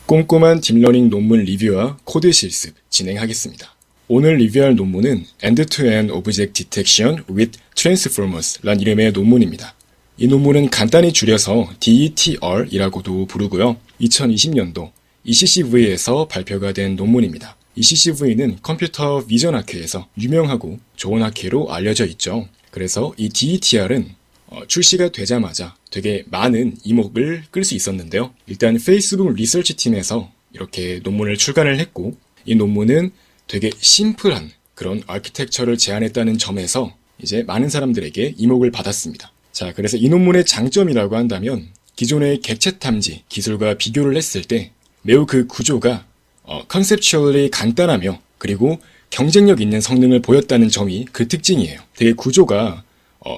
꼼꼼한 딥러닝 논문 리뷰와 코드 실습 진행하겠습니다. 오늘 리뷰할 논문은 End-to-End Object Detection with Transformers 란 이름의 논문입니다. 이 논문은 간단히 줄여서 DETR이라고도 부르고요. 2020년도 ECCV에서 발표가 된 논문입니다. ECCV는 컴퓨터 비전 학회에서 유명하고 좋은 학회로 알려져 있죠. 그래서 이 DETR은 출시가 되자마자 되게 많은 이목을 끌 수 있었는데요. 일단 페이스북 리서치 팀에서 이렇게 논문을 출간을 했고, 이 논문은 되게 심플한 그런 아키텍처를 제안했다는 점에서 이제 많은 사람들에게 이목을 받았습니다. 자, 그래서 이 논문의 장점이라고 한다면 기존의 객체 탐지 기술과 비교를 했을 때 매우 그 구조가 컨셉추얼리 간단하며 그리고 경쟁력 있는 성능을 보였다는 점이 그 특징이에요. 되게 구조가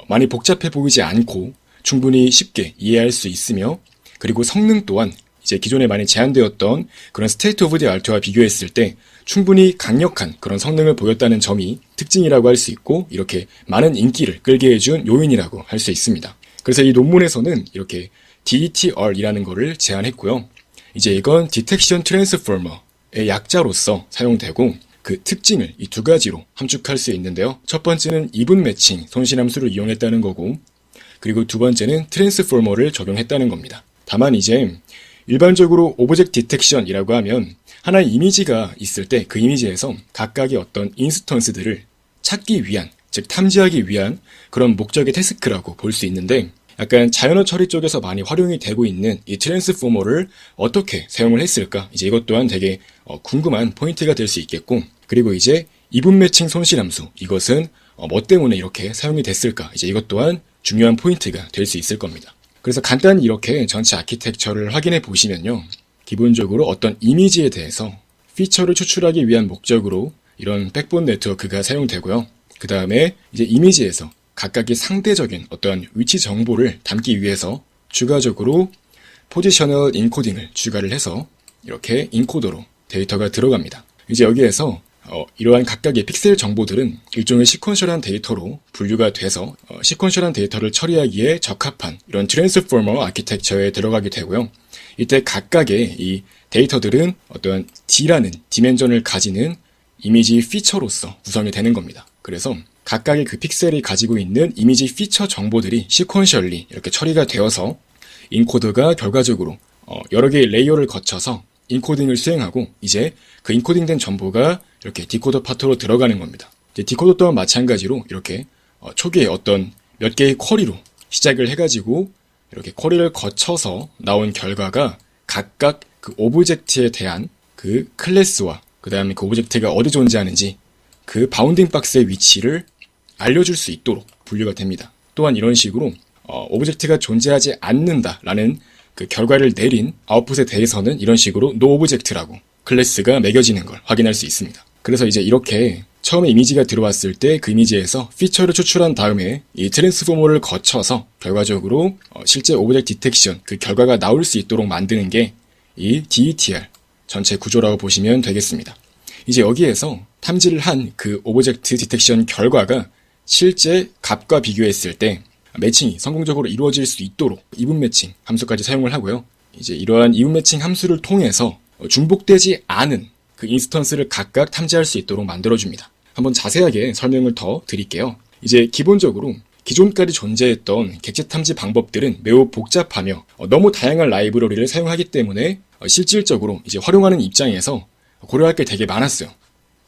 많이 복잡해 보이지 않고 충분히 쉽게 이해할 수 있으며, 그리고 성능 또한 이제 기존에 많이 제한되었던 그런 스테이트 오브 디 아트와 비교했을 때 충분히 강력한 그런 성능을 보였다는 점이 특징이라고 할 수 있고, 이렇게 많은 인기를 끌게 해준 요인이라고 할 수 있습니다. 그래서 이 논문에서는 이렇게 DETR이라는 거를 제안했고요. 이제 이건 Detection Transformer의 약자로서 사용되고, 그 특징을 이 두 가지로 함축할 수 있는데요. 첫 번째는 이분 매칭 손실함수를 이용했다는 거고, 그리고 두 번째는 트랜스포머를 적용했다는 겁니다. 다만 이제 일반적으로 오브젝트 디텍션이라고 하면 하나의 이미지가 있을 때 그 이미지에서 각각의 어떤 인스턴스들을 찾기 위한, 즉 탐지하기 위한 그런 목적의 태스크라고 볼 수 있는데, 약간 자연어 처리 쪽에서 많이 활용이 되고 있는 이 트랜스포머를 어떻게 사용을 했을까? 이제 이것 또한 되게 궁금한 포인트가 될 수 있겠고, 그리고 이제 이분 매칭 손실함수, 이것은 뭐 때문에 이렇게 사용이 됐을까? 이제 이것 또한 중요한 포인트가 될 수 있을 겁니다. 그래서 간단히 이렇게 전체 아키텍처를 확인해 보시면요. 기본적으로 어떤 이미지에 대해서 피처를 추출하기 위한 목적으로 이런 백본 네트워크가 사용되고요. 그 다음에 이제 이미지에서 각각의 상대적인 어떤 위치 정보를 담기 위해서 추가적으로 포지셔널 인코딩을 추가를 해서 이렇게 인코더로 데이터가 들어갑니다. 이제 여기에서 이러한 각각의 픽셀 정보들은 일종의 시퀀셜한 데이터로 분류가 돼서 시퀀셜한 데이터를 처리하기에 적합한 이런 트랜스포머 아키텍처에 들어가게 되고요. 이때 각각의 이 데이터들은 어떠한 D라는 디멘전을 가지는 이미지 피처로서 구성이 되는 겁니다. 그래서 각각의 그 픽셀이 가지고 있는 이미지 피처 정보들이 시퀀셜리 이렇게 처리가 되어서 인코더가 결과적으로 여러 개의 레이어를 거쳐서 인코딩을 수행하고, 이제 그 인코딩된 정보가 이렇게 디코더 파트로 들어가는 겁니다. 이제 디코더 또한 마찬가지로 이렇게 초기에 어떤 몇 개의 쿼리로 시작을 해가지고 이렇게 쿼리를 거쳐서 나온 결과가 각각 그 오브젝트에 대한 그 클래스와 그 다음에 그 오브젝트가 어디 존재하는지 그 바운딩 박스의 위치를 알려줄 수 있도록 분류가 됩니다. 또한 이런 식으로 오브젝트가 존재하지 않는다라는 그 결과를 내린 아웃풋에 대해서는 이런 식으로 no object라고 클래스가 매겨지는 걸 확인할 수 있습니다. 그래서 이제 이렇게 처음에 이미지가 들어왔을 때 그 이미지에서 피처를 추출한 다음에 이 트랜스포머를 거쳐서 결과적으로 실제 오브젝트 디텍션 그 결과가 나올 수 있도록 만드는 게 이 DETR 전체 구조라고 보시면 되겠습니다. 이제 여기에서 탐지를 한 그 오브젝트 디텍션 결과가 실제 값과 비교했을 때 매칭이 성공적으로 이루어질 수 있도록 이분 매칭 함수까지 사용을 하고요. 이제 이러한 이분 매칭 함수를 통해서 중복되지 않은 그 인스턴스를 각각 탐지할 수 있도록 만들어줍니다. 한번 자세하게 설명을 더 드릴게요. 이제 기본적으로 기존까지 존재했던 객체 탐지 방법들은 매우 복잡하며 너무 다양한 라이브러리를 사용하기 때문에 실질적으로 이제 활용하는 입장에서 고려할 게 되게 많았어요.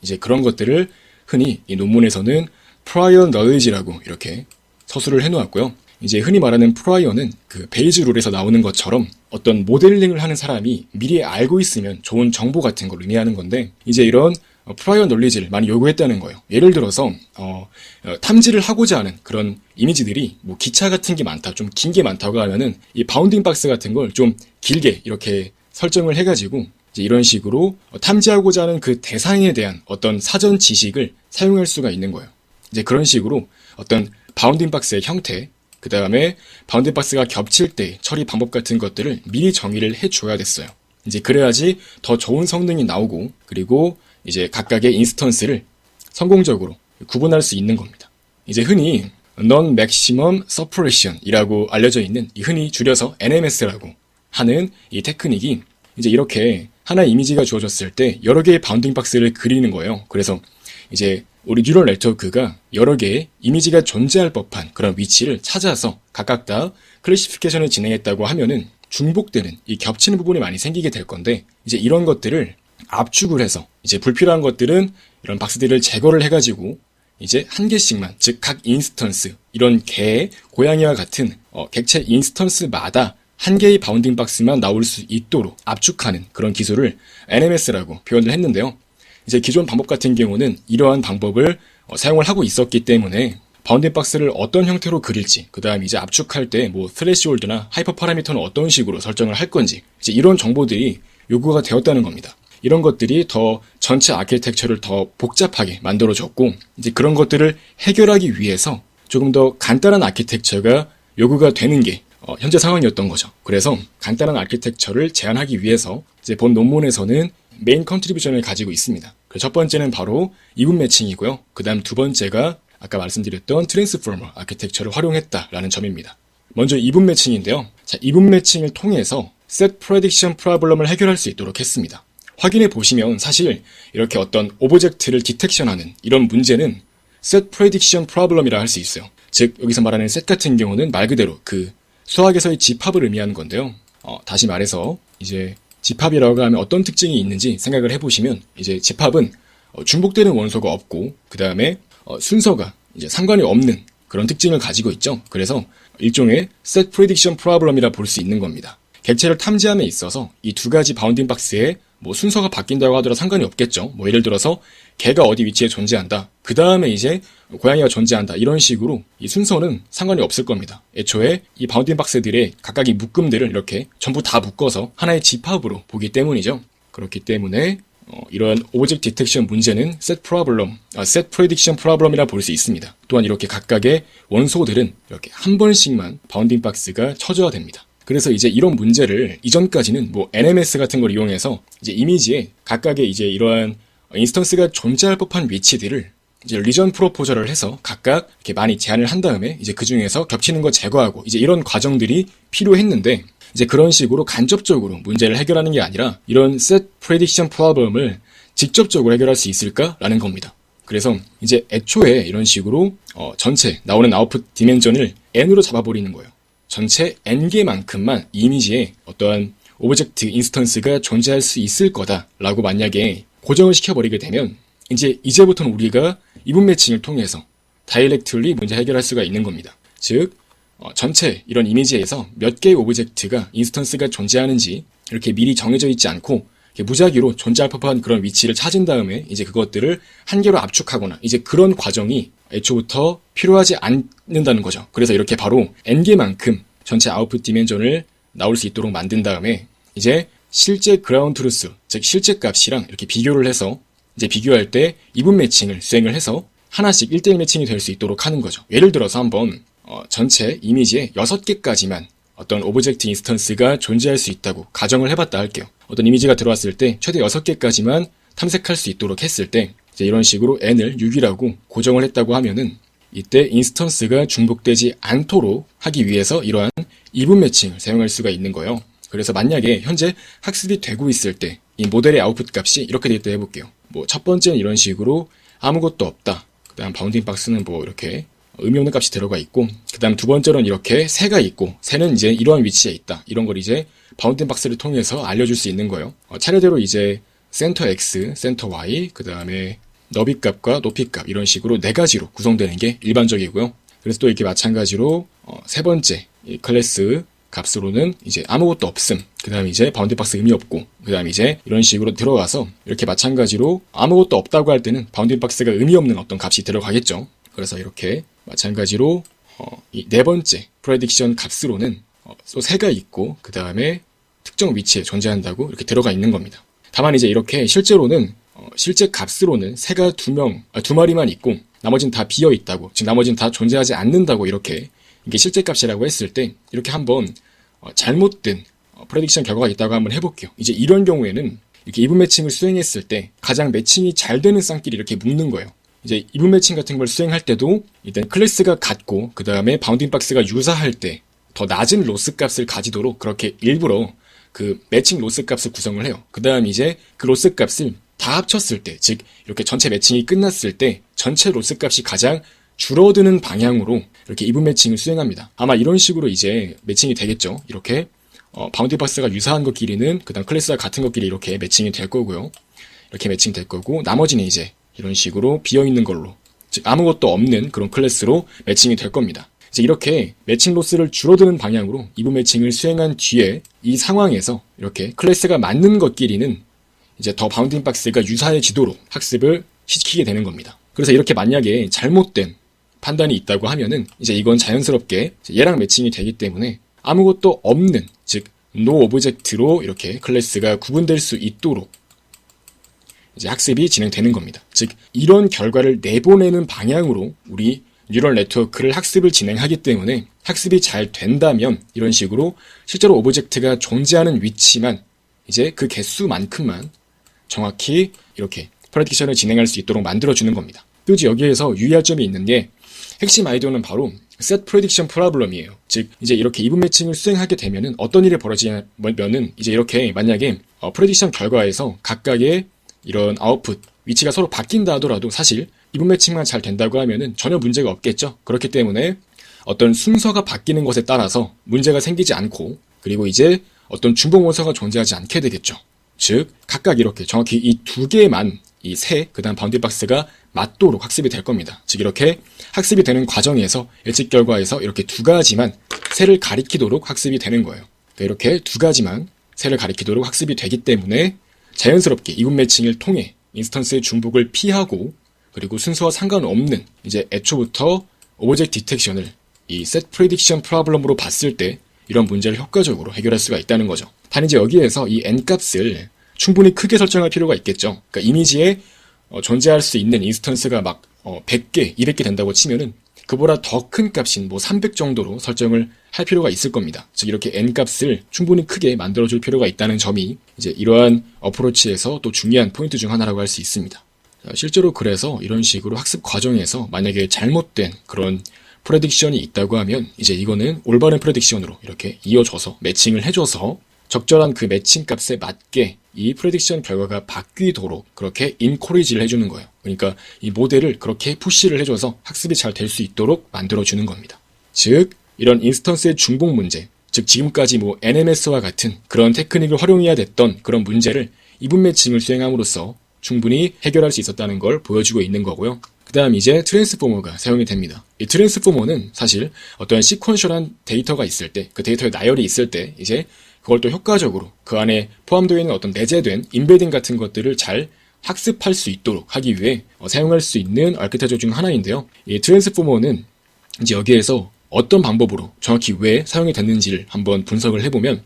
이제 그런 것들을 흔히 이 논문에서는 prior knowledge라고 이렇게 서술을 해놓았고요. 이제 흔히 말하는 프라이어는 그 베이즈 룰에서 나오는 것처럼 어떤 모델링을 하는 사람이 미리 알고 있으면 좋은 정보 같은 걸 의미하는 건데, 이제 이런 프라이어 놀리지를 많이 요구했다는 거예요. 예를 들어서 탐지를 하고자 하는 그런 이미지들이 뭐 기차 같은 게 많다, 좀 긴 게 많다고 하면은 이 바운딩 박스 같은 걸 좀 길게 이렇게 설정을 해가지고 이제 이런 식으로 탐지하고자 하는 그 대상에 대한 어떤 사전 지식을 사용할 수가 있는 거예요. 이제 그런 식으로 어떤 바운딩 박스의 형태, 그 다음에 바운딩 박스가 겹칠 때 처리 방법 같은 것들을 미리 정의를 해줘야 됐어요. 이제 그래야지 더 좋은 성능이 나오고, 그리고 이제 각각의 인스턴스를 성공적으로 구분할 수 있는 겁니다. 이제 흔히 Non-Maximum Suppression이라고 알려져 있는, 흔히 줄여서 NMS라고 하는 이 테크닉이 이제 이렇게 하나의 이미지가 주어졌을 때 여러 개의 바운딩 박스를 그리는 거예요. 그래서 이제 우리 뉴럴 네트워크가 여러 개의 이미지가 존재할 법한 그런 위치를 찾아서 각각 다 클래시피케이션을 진행했다고 하면은 중복되는 이 겹치는 부분이 많이 생기게 될 건데, 이제 이런 것들을 압축을 해서 이제 불필요한 것들은 이런 박스들을 제거를 해가지고 이제 한 개씩만, 즉 각 인스턴스, 이런 개, 고양이와 같은 객체 인스턴스마다 한 개의 바운딩 박스만 나올 수 있도록 압축하는 그런 기술을 NMS라고 표현을 했는데요. 이제 기존 방법 같은 경우는 이러한 방법을 사용을 하고 있었기 때문에 바운딩 박스를 어떤 형태로 그릴지, 그 다음 이제 압축할 때 뭐 스레시홀드나 하이퍼 파라미터는 어떤 식으로 설정을 할 건지, 이제 이런 정보들이 요구가 되었다는 겁니다. 이런 것들이 더 전체 아키텍처를 더 복잡하게 만들어줬고, 이제 그런 것들을 해결하기 위해서 조금 더 간단한 아키텍처가 요구가 되는 게 현재 상황이었던 거죠. 그래서 간단한 아키텍처를 제안하기 위해서 이제 본 논문에서는 메인 컨트리뷰션을 가지고 있습니다. 첫 번째는 바로 이분 매칭이고요. 그 다음 두 번째가 아까 말씀드렸던 트랜스포머 아키텍처를 활용했다라는 점입니다. 먼저 이분 매칭인데요. 자, 이분 매칭을 통해서 set prediction problem을 해결할 수 있도록 했습니다. 확인해 보시면 사실 이렇게 어떤 오브젝트를 디텍션하는 이런 문제는 set prediction problem이라 할 수 있어요. 즉 여기서 말하는 set 같은 경우는 말 그대로 그 수학에서의 집합을 의미하는 건데요. 다시 말해서 이제 집합이라고 하면 어떤 특징이 있는지 생각을 해보시면, 이제 집합은 중복되는 원소가 없고 그 다음에 순서가 이제 상관이 없는 그런 특징을 가지고 있죠. 그래서 일종의 set prediction problem이라 볼 수 있는 겁니다. 객체를 탐지함에 있어서 이 두 가지 바운딩 박스에 뭐 순서가 바뀐다고 하더라도 상관이 없겠죠. 뭐 예를 들어서 개가 어디 위치에 존재한다, 그 다음에 이제 고양이가 존재한다, 이런 식으로 이 순서는 상관이 없을 겁니다. 애초에 이 바운딩 박스들의 각각의 묶음들을 이렇게 전부 다 묶어서 하나의 집합으로 보기 때문이죠. 그렇기 때문에 이러한 오브젝트 디텍션 문제는 set prediction problem이라 볼 수 있습니다. 또한 이렇게 각각의 원소들은 이렇게 한 번씩만 바운딩 박스가 쳐줘야 됩니다. 그래서 이제 이런 문제를 이전까지는 뭐 NMS 같은 걸 이용해서 이제 이미지에 각각의 이제 이러한 인스턴스가 존재할 법한 위치들을 이제 리전 프로포저를 해서 각각 이렇게 많이 제한을 한 다음에 이제 그 중에서 겹치는 거 제거하고 이제 이런 과정들이 필요했는데, 이제 그런 식으로 간접적으로 문제를 해결하는 게 아니라 이런 set prediction problem을 직접적으로 해결할 수 있을까라는 겁니다. 그래서 이제 애초에 이런 식으로 전체 나오는 아웃풋 디멘전을 n으로 잡아버리는 거예요. 전체 n개만큼만 이미지에 어떠한 오브젝트 인스턴스가 존재할 수 있을 거다라고 만약에 고정을 시켜버리게 되면 이제부터는 우리가 이분 매칭을 통해서 다이렉트리 문제 해결할 수가 있는 겁니다. 즉 전체 이런 이미지에서 몇 개의 오브젝트가 인스턴스가 존재하는지 이렇게 미리 정해져 있지 않고 무작위로 존재할 법한 그런 위치를 찾은 다음에 이제 그것들을 한 개로 압축하거나 이제 그런 과정이 애초부터 필요하지 않는다는 거죠. 그래서 이렇게 바로 n개만큼 전체 아웃풋 디멘전을 나올 수 있도록 만든 다음에 이제 실제 그라운드 트루스, 즉 실제 값이랑 이렇게 비교를 해서 이제 비교할 때 이분 매칭을 수행을 해서 하나씩 1대1 매칭이 될 수 있도록 하는 거죠. 예를 들어서 한번 전체 이미지에 6개까지만 어떤 오브젝트 인스턴스가 존재할 수 있다고 가정을 해봤다 할게요. 어떤 이미지가 들어왔을 때 최대 6개까지만 탐색할 수 있도록 했을 때 이제 이런 식으로 n을 6이라고 고정을 했다고 하면은 이때 인스턴스가 중복되지 않도록 하기 위해서 이러한 이분 매칭을 사용할 수가 있는 거예요. 그래서 만약에 현재 학습이 되고 있을 때 이 모델의 아웃풋 값이 이렇게 되어 있다 해볼게요. 뭐 첫 번째는 이런 식으로 아무것도 없다. 그 다음 바운딩 박스는 뭐 이렇게 의미 없는 값이 들어가 있고, 그 다음 두 번째로는 이렇게 새가 있고 새는 이제 이러한 위치에 있다. 이런 걸 이제 바운딩 박스를 통해서 알려줄 수 있는 거예요. 차례대로 이제 센터 X, 센터 Y, 그 다음에 너비 값과 높이 값 이런 식으로 4가지로 구성되는 게 일반적이고요. 그래서 또 이렇게 마찬가지로 세 번째 이 클래스 값으로는 이제 아무것도 없음, 그 다음에 이제 바운딩 박스 의미 없고, 그 다음에 이제 이런 식으로 들어가서 이렇게 마찬가지로 아무것도 없다고 할 때는 바운딩 박스가 의미 없는 어떤 값이 들어가겠죠. 그래서 이렇게 마찬가지로 이 네 번째 프레딕션 값으로는 또 새가 있고 그 다음에 특정 위치에 존재한다고 이렇게 들어가 있는 겁니다. 다만 이제 이렇게 실제로는 실제 값으로는 새가 두 마리만 있고 나머지는 다 비어 있다고, 즉 나머지는 다 존재하지 않는다고 이렇게 이게 실제 값이라고 했을 때 이렇게 한번 잘못된 프레딕션 결과가 있다고 한번 해볼게요. 이제 이런 경우에는 이렇게 이분 매칭을 수행했을 때 가장 매칭이 잘 되는 쌍끼리 이렇게 묶는 거예요. 이제 이분 매칭 같은 걸 수행할 때도 일단 클래스가 같고 그 다음에 바운딩 박스가 유사할 때 더 낮은 로스 값을 가지도록 그렇게 일부러 그 매칭 로스 값을 구성을 해요. 그 다음 이제 그 로스 값을 다 합쳤을 때, 즉 이렇게 전체 매칭이 끝났을 때 전체 로스 값이 가장 줄어드는 방향으로 이렇게 이분 매칭을 수행합니다. 아마 이런 식으로 이제 매칭이 되겠죠. 이렇게 바운디 박스가 유사한 것끼리는 그 다음 클래스가 같은 것끼리 이렇게 매칭이 될 거고요. 이렇게 매칭 될 거고, 나머지는 이제 이런 식으로 비어있는 걸로, 즉 아무것도 없는 그런 클래스로 매칭이 될 겁니다. 이제 이렇게 매칭 로스를 줄어드는 방향으로 이분 매칭을 수행한 뒤에 이 상황에서 이렇게 클래스가 맞는 것끼리는 이제 더 바운딩 박스가 유사해지도록 학습을 시키게 되는 겁니다. 그래서 이렇게 만약에 잘못된 판단이 있다고 하면은 이제 이건 자연스럽게 얘랑 매칭이 되기 때문에 아무것도 없는, 즉 no 오브젝트로 이렇게 클래스가 구분될 수 있도록 이제 학습이 진행되는 겁니다. 즉 이런 결과를 내보내는 방향으로 우리 뉴럴 네트워크를 학습을 진행하기 때문에 학습이 잘 된다면 이런 식으로 실제로 오브젝트가 존재하는 위치만 이제 그 개수만큼만 정확히 이렇게 프레딕션을 진행할 수 있도록 만들어주는 겁니다. 또지 여기에서 유의할 점이 있는 게 핵심 아이디어는 바로 set prediction problem이에요. 즉 이제 이렇게 이분 매칭을 수행하게 되면은 어떤 일이 벌어지냐면은 이제 이렇게 만약에 프레딕션 결과에서 각각의 이런 아웃풋 위치가 서로 바뀐다 하더라도 사실 이분 매칭만 잘 된다고 하면은 전혀 문제가 없겠죠. 그렇기 때문에 어떤 순서가 바뀌는 것에 따라서 문제가 생기지 않고, 그리고 이제 어떤 중복 원서가 존재하지 않게 되겠죠. 즉 각각 이렇게 정확히 이 두 개만, 이 세, 그 다음 바운디 박스가 맞도록 학습이 될 겁니다. 즉 이렇게 학습이 되는 과정에서 예측 결과에서 이렇게 두 가지만 세를 가리키도록 학습이 되는 거예요. 그러니까 이렇게 두 가지만 세를 가리키도록 학습이 되기 때문에 자연스럽게 이분 매칭을 통해 인스턴스의 중복을 피하고, 그리고 순서와 상관없는 이제 애초부터 오브젝트 디텍션을 이 set prediction problem으로 봤을 때 이런 문제를 효과적으로 해결할 수가 있다는 거죠. 단 이제 여기에서 이 n 값을 충분히 크게 설정할 필요가 있겠죠. 그러니까 이미지에 존재할 수 있는 인스턴스가 막 100개, 200개 된다고 치면은 그보다 더 큰 값인 뭐 300 정도로 설정을 할 필요가 있을 겁니다. 즉 이렇게 n 값을 충분히 크게 만들어줄 필요가 있다는 점이 이제 이러한 어프로치에서 또 중요한 포인트 중 하나라고 할 수 있습니다. 실제로 그래서 이런 식으로 학습 과정에서 만약에 잘못된 그런 프레딕션이 있다고 하면 이제 이거는 올바른 프레딕션으로 이렇게 이어져서 매칭을 해줘서 적절한 그 매칭 값에 맞게 이 프레딕션 결과가 바뀌도록 그렇게 인코리지를 해주는 거예요. 그러니까 이 모델을 그렇게 푸시를 해줘서 학습이 잘 될 수 있도록 만들어주는 겁니다. 즉 이런 인스턴스의 중복 문제, 즉 지금까지 뭐 NMS와 같은 그런 테크닉을 활용해야 됐던 그런 문제를 이분 매칭을 수행함으로써 충분히 해결할 수 있었다는 걸 보여주고 있는 거고요. 그 다음 이제 트랜스포머가 사용이 됩니다. 이 트랜스포머는 사실 어떤 시퀀셜한 데이터가 있을 때, 그 데이터의 나열이 있을 때 이제 그걸 또 효과적으로 그 안에 포함되어 있는 어떤 내재된 인베딩 같은 것들을 잘 학습할 수 있도록 하기 위해 사용할 수 있는 아키텍처 중 하나인데요. 이 트랜스포머는 이제 여기에서 어떤 방법으로 정확히 왜 사용이 됐는지를 한번 분석을 해보면,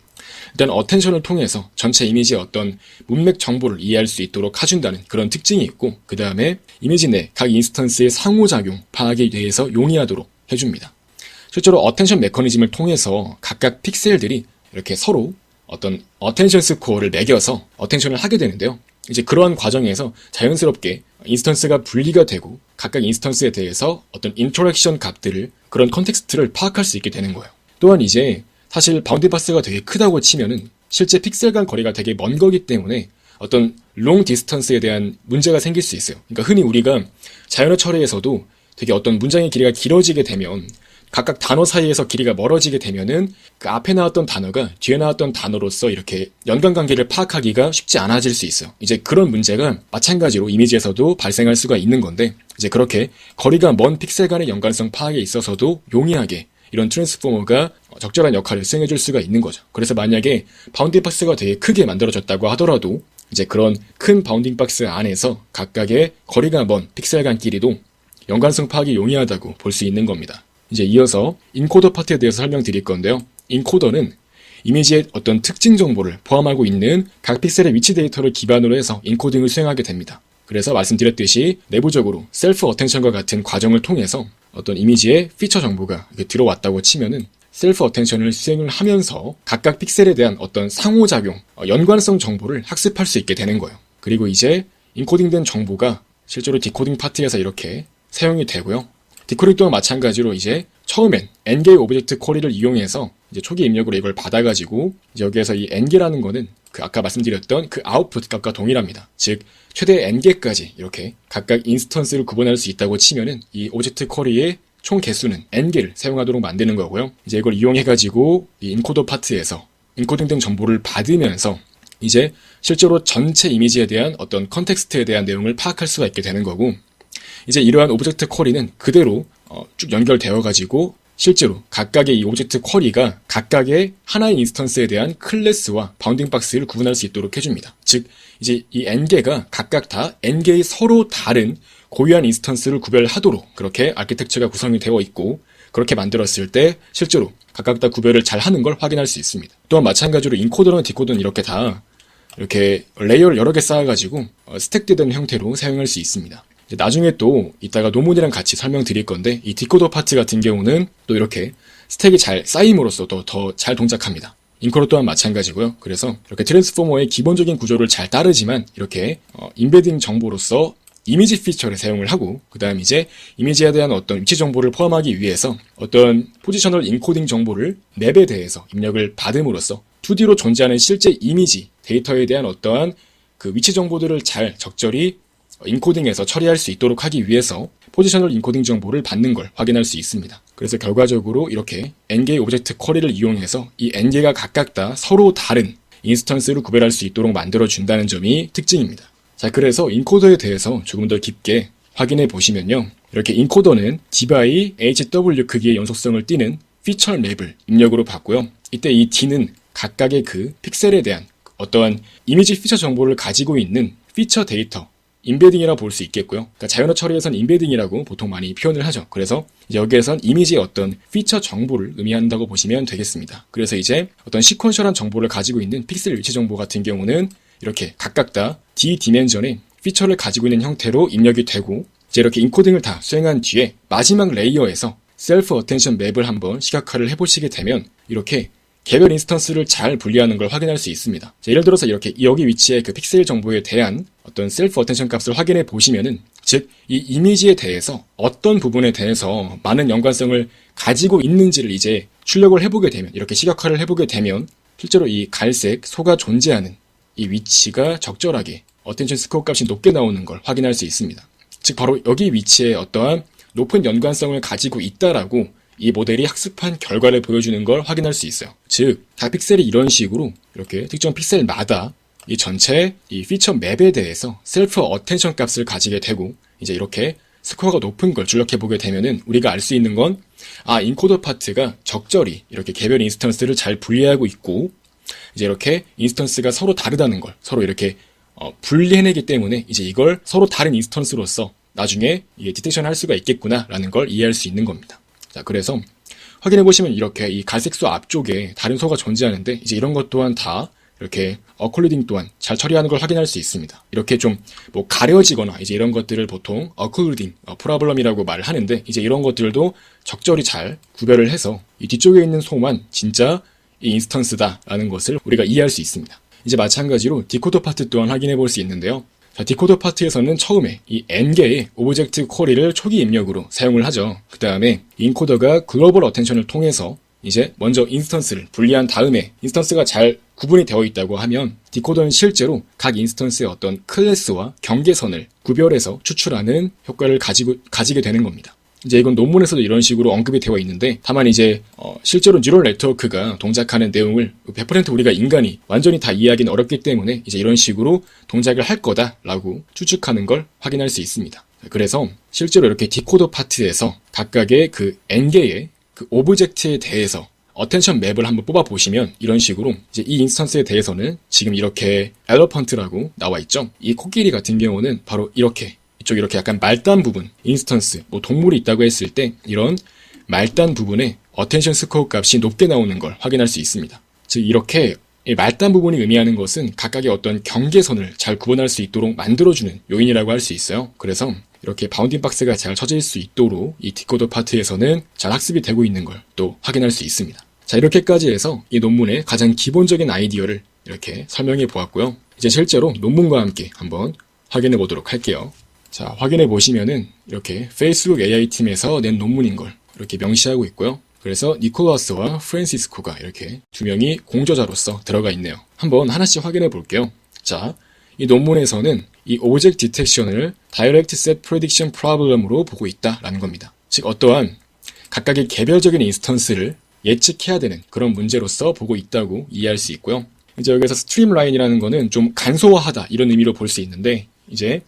일단 어텐션을 통해서 전체 이미지의 어떤 문맥 정보를 이해할 수 있도록 해준다는 그런 특징이 있고, 그 다음에 이미지 내 각 인스턴스의 상호작용 파악에 대해서 용이하도록 해줍니다. 실제로 어텐션 메커니즘을 통해서 각각 픽셀들이 이렇게 서로 어떤 어텐션 스코어를 매겨서 어텐션을 하게 되는데요. 이제 그러한 과정에서 자연스럽게 인스턴스가 분리가 되고 각각 인스턴스에 대해서 어떤 인터랙션 값들을, 그런 컨텍스트를 파악할 수 있게 되는 거예요. 또한 이제 사실 바운디 박스가 되게 크다고 치면은 실제 픽셀 간 거리가 되게 먼 거기 때문에 어떤 롱 디스턴스에 대한 문제가 생길 수 있어요. 그러니까 흔히 우리가 자연어 처리에서도 되게 어떤 문장의 길이가 길어지게 되면 각각 단어 사이에서 길이가 멀어지게 되면은 그 앞에 나왔던 단어가 뒤에 나왔던 단어로서 이렇게 연관관계를 파악하기가 쉽지 않아질 수 있어요. 이제 그런 문제가 마찬가지로 이미지에서도 발생할 수가 있는 건데, 이제 그렇게 거리가 먼 픽셀 간의 연관성 파악에 있어서도 용이하게 이런 트랜스포머가 적절한 역할을 수행해줄 수가 있는 거죠. 그래서 만약에 바운딩 박스가 되게 크게 만들어졌다고 하더라도 이제 그런 큰 바운딩 박스 안에서 각각의 거리가 먼 픽셀 간끼리도 연관성 파악이 용이하다고 볼 수 있는 겁니다. 이제 이어서 인코더 파트에 대해서 설명드릴 건데요. 인코더는 이미지의 어떤 특징 정보를 포함하고 있는 각 픽셀의 위치 데이터를 기반으로 해서 인코딩을 수행하게 됩니다. 그래서 말씀드렸듯이 내부적으로 셀프 어텐션과 같은 과정을 통해서 어떤 이미지의 피처 정보가 들어왔다고 치면은 셀프 어텐션을 수행을 하면서 각각 픽셀에 대한 어떤 상호작용, 연관성 정보를 학습할 수 있게 되는 거예요. 그리고 이제 인코딩된 정보가 실제로 디코딩 파트에서 이렇게 사용이 되고요. 디코딩 또한 마찬가지로 이제 처음엔 n개의 오브젝트 쿼리를 이용해서 이제 초기 입력으로 이걸 받아가지고 이제 여기에서 이 n개라는 거는 그 아까 말씀드렸던 그 아웃풋 값과 동일합니다. 즉 최대 n개까지 이렇게 각각 인스턴스를 구분할 수 있다고 치면은 이 오브젝트 쿼리의 총 개수는 n개를 사용하도록 만드는 거고요. 이제 이걸 이용해가지고 이 인코더 파트에서 인코딩된 정보를 받으면서 이제 실제로 전체 이미지에 대한 어떤 컨텍스트에 대한 내용을 파악할 수가 있게 되는 거고, 이제 이러한 오브젝트 쿼리는 그대로 쭉 연결되어가지고 실제로 각각의 이 오브젝트 쿼리가 각각의 하나의 인스턴스에 대한 클래스와 바운딩 박스를 구분할 수 있도록 해줍니다. 즉 이제 이 n개가 각각 다 n개의 서로 다른 고유한 인스턴스를 구별하도록 그렇게 아키텍처가 구성이 되어 있고, 그렇게 만들었을 때 실제로 각각 다 구별을 잘 하는 걸 확인할 수 있습니다. 또한 마찬가지로 인코더나 디코더는 이렇게 다 이렇게 레이어를 여러 개 쌓아가지고 스택되는 형태로 사용할 수 있습니다. 나중에 또 이따가 논문이랑 같이 설명드릴 건데, 이 디코더 파트 같은 경우는 또 이렇게 스택이 잘 쌓임으로써 더 잘 동작합니다. 인코더 또한 마찬가지고요. 그래서 이렇게 트랜스포머의 기본적인 구조를 잘 따르지만 이렇게 임베딩 정보로서 이미지 피처를 사용을 하고, 그 다음 이제 이미지에 대한 어떤 위치 정보를 포함하기 위해서 어떤 포지셔널 인코딩 정보를 맵에 대해서 입력을 받음으로써 2D로 존재하는 실제 이미지 데이터에 대한 어떠한 그 위치 정보들을 잘 적절히 인코딩해서 처리할 수 있도록 하기 위해서 포지셔널 인코딩 정보를 받는 걸 확인할 수 있습니다. 그래서 결과적으로 이렇게 n개의 오브젝트 쿼리를 이용해서 이 n개가 각각 다 서로 다른 인스턴스를 구별할 수 있도록 만들어준다는 점이 특징입니다. 자, 그래서 인코더에 대해서 조금 더 깊게 확인해 보시면요. 이렇게 인코더는 D by HW 크기의 연속성을 띠는 피처 맵을 입력으로 받고요. 이때 이 D는 각각의 그 픽셀에 대한 어떠한 이미지 피처 정보를 가지고 있는 피처 데이터, 임베딩이라 볼 수 있겠고요. 그러니까 자연어 처리에서는 임베딩이라고 보통 많이 표현을 하죠. 그래서 이제 여기에선 이미지의 어떤 피처 정보를 의미한다고 보시면 되겠습니다. 그래서 이제 어떤 시퀀셜한 정보를 가지고 있는 픽셀 위치 정보 같은 경우는 이렇게 각각 다 D 디멘전의 피처를 가지고 있는 형태로 입력이 되고, 이제 이렇게 인코딩을 다 수행한 뒤에 마지막 레이어에서 셀프 어텐션 맵을 한번 시각화를 해보시게 되면 이렇게 개별 인스턴스를 잘 분리하는 걸 확인할 수 있습니다. 자, 예를 들어서 이렇게 여기 위치의 그 픽셀 정보에 대한 어떤 셀프 어텐션 값을 확인해 보시면은, 즉 이 이미지에 대해서 어떤 부분에 대해서 많은 연관성을 가지고 있는지를 이제 출력을 해보게 되면, 이렇게 시각화를 해보게 되면 실제로 이 갈색 소가 존재하는 이 위치가 적절하게 어텐션 스코어 값이 높게 나오는 걸 확인할 수 있습니다. 즉 바로 여기 위치에 어떠한 높은 연관성을 가지고 있다라고 이 모델이 학습한 결과를 보여주는 걸 확인할 수 있어요. 즉, 각 픽셀이 이런 식으로 이렇게 특정 픽셀마다 이 전체 이 피처 맵에 대해서 셀프 어텐션 값을 가지게 되고, 이제 이렇게 스코어가 높은 걸 출력해보게 되면은 우리가 알 수 있는 건, 인코더 파트가 적절히 이렇게 개별 인스턴스를 잘 분리하고 있고, 이제 이렇게 인스턴스가 서로 다르다는 걸 서로 이렇게 분리해내기 때문에 이제 이걸 서로 다른 인스턴스로서 나중에 이게 디텍션 할 수가 있겠구나라는 걸 이해할 수 있는 겁니다. 자, 그래서 확인해보시면 이렇게 이 갈색 소 앞쪽에 다른 소가 존재하는데, 이제 이런 것 또한 다 이렇게 어클루딩 또한 잘 처리하는 걸 확인할 수 있습니다. 이렇게 좀 뭐 가려지거나 이제 이런 것들을 보통 어클루딩 프로블럼이라고 말을 하는데, 이제 이런 것들도 적절히 잘 구별을 해서 이 뒤쪽에 있는 소만 진짜 이 인스턴스다라는 것을 우리가 이해할 수 있습니다. 이제 마찬가지로 디코더 파트 또한 확인해 볼 수 있는데요. 자, 디코더 파트에서는 처음에 이 n개의 오브젝트 쿼리를 초기 입력으로 사용을 하죠. 그 다음에 인코더가 글로벌 어텐션을 통해서 이제 먼저 인스턴스를 분리한 다음에 인스턴스가 잘 구분이 되어 있다고 하면 디코더는 실제로 각 인스턴스의 어떤 클래스와 경계선을 구별해서 추출하는 효과를 가지게 되는 겁니다. 이제 이건 논문에서도 이런 식으로 언급이 되어 있는데, 다만 이제 실제로 뉴럴 네트워크가 동작하는 내용을 100% 우리가 인간이 완전히 다 이해하기는 어렵기 때문에 이제 이런 식으로 동작을 할 거다라고 추측하는 걸 확인할 수 있습니다. 그래서 실제로 이렇게 디코더 파트에서 각각의 그 n개의 그 오브젝트에 대해서 어텐션 맵을 한번 뽑아 보시면 이런 식으로 이제 이 인스턴스에 대해서는 지금 이렇게 엘러펀트라고 나와 있죠. 이 코끼리 같은 경우는 바로 이렇게 이쪽 이렇게 약간 말단 부분, 인스턴스, 뭐 동물이 있다고 했을 때 이런 말단 부분에 어텐션 스코어 값이 높게 나오는 걸 확인할 수 있습니다. 즉 이렇게 이 말단 부분이 의미하는 것은 각각의 어떤 경계선을 잘 구분할 수 있도록 만들어주는 요인이라고 할 수 있어요. 그래서 이렇게 바운딩 박스가 잘 쳐질 수 있도록 이 디코더 파트에서는 잘 학습이 되고 있는 걸 또 확인할 수 있습니다. 자, 이렇게까지 해서 이 논문의 가장 기본적인 아이디어를 이렇게 설명해 보았고요. 이제 실제로 논문과 함께 한번 확인해 보도록 할게요. 자, 확인해 보시면은 이렇게 페이스북 AI팀에서 낸 논문인 걸 이렇게 명시하고 있고요. 그래서 니콜라스와 프란시스코가 이렇게 두 명이 공저자로서 들어가 있네요. 한번 하나씩 확인해 볼게요. 자, 이 논문에서는 이 오브젝트 디텍션을 Direct Set Prediction Problem으로 보고 있다라는 겁니다. 즉 어떠한 각각의 개별적인 인스턴스를 예측해야 되는 그런 문제로서 보고 있다고 이해할 수 있고요. 이제 여기서 스트림라인이라는 거는 좀 간소화하다 이런 의미로 볼 수 있는데 이제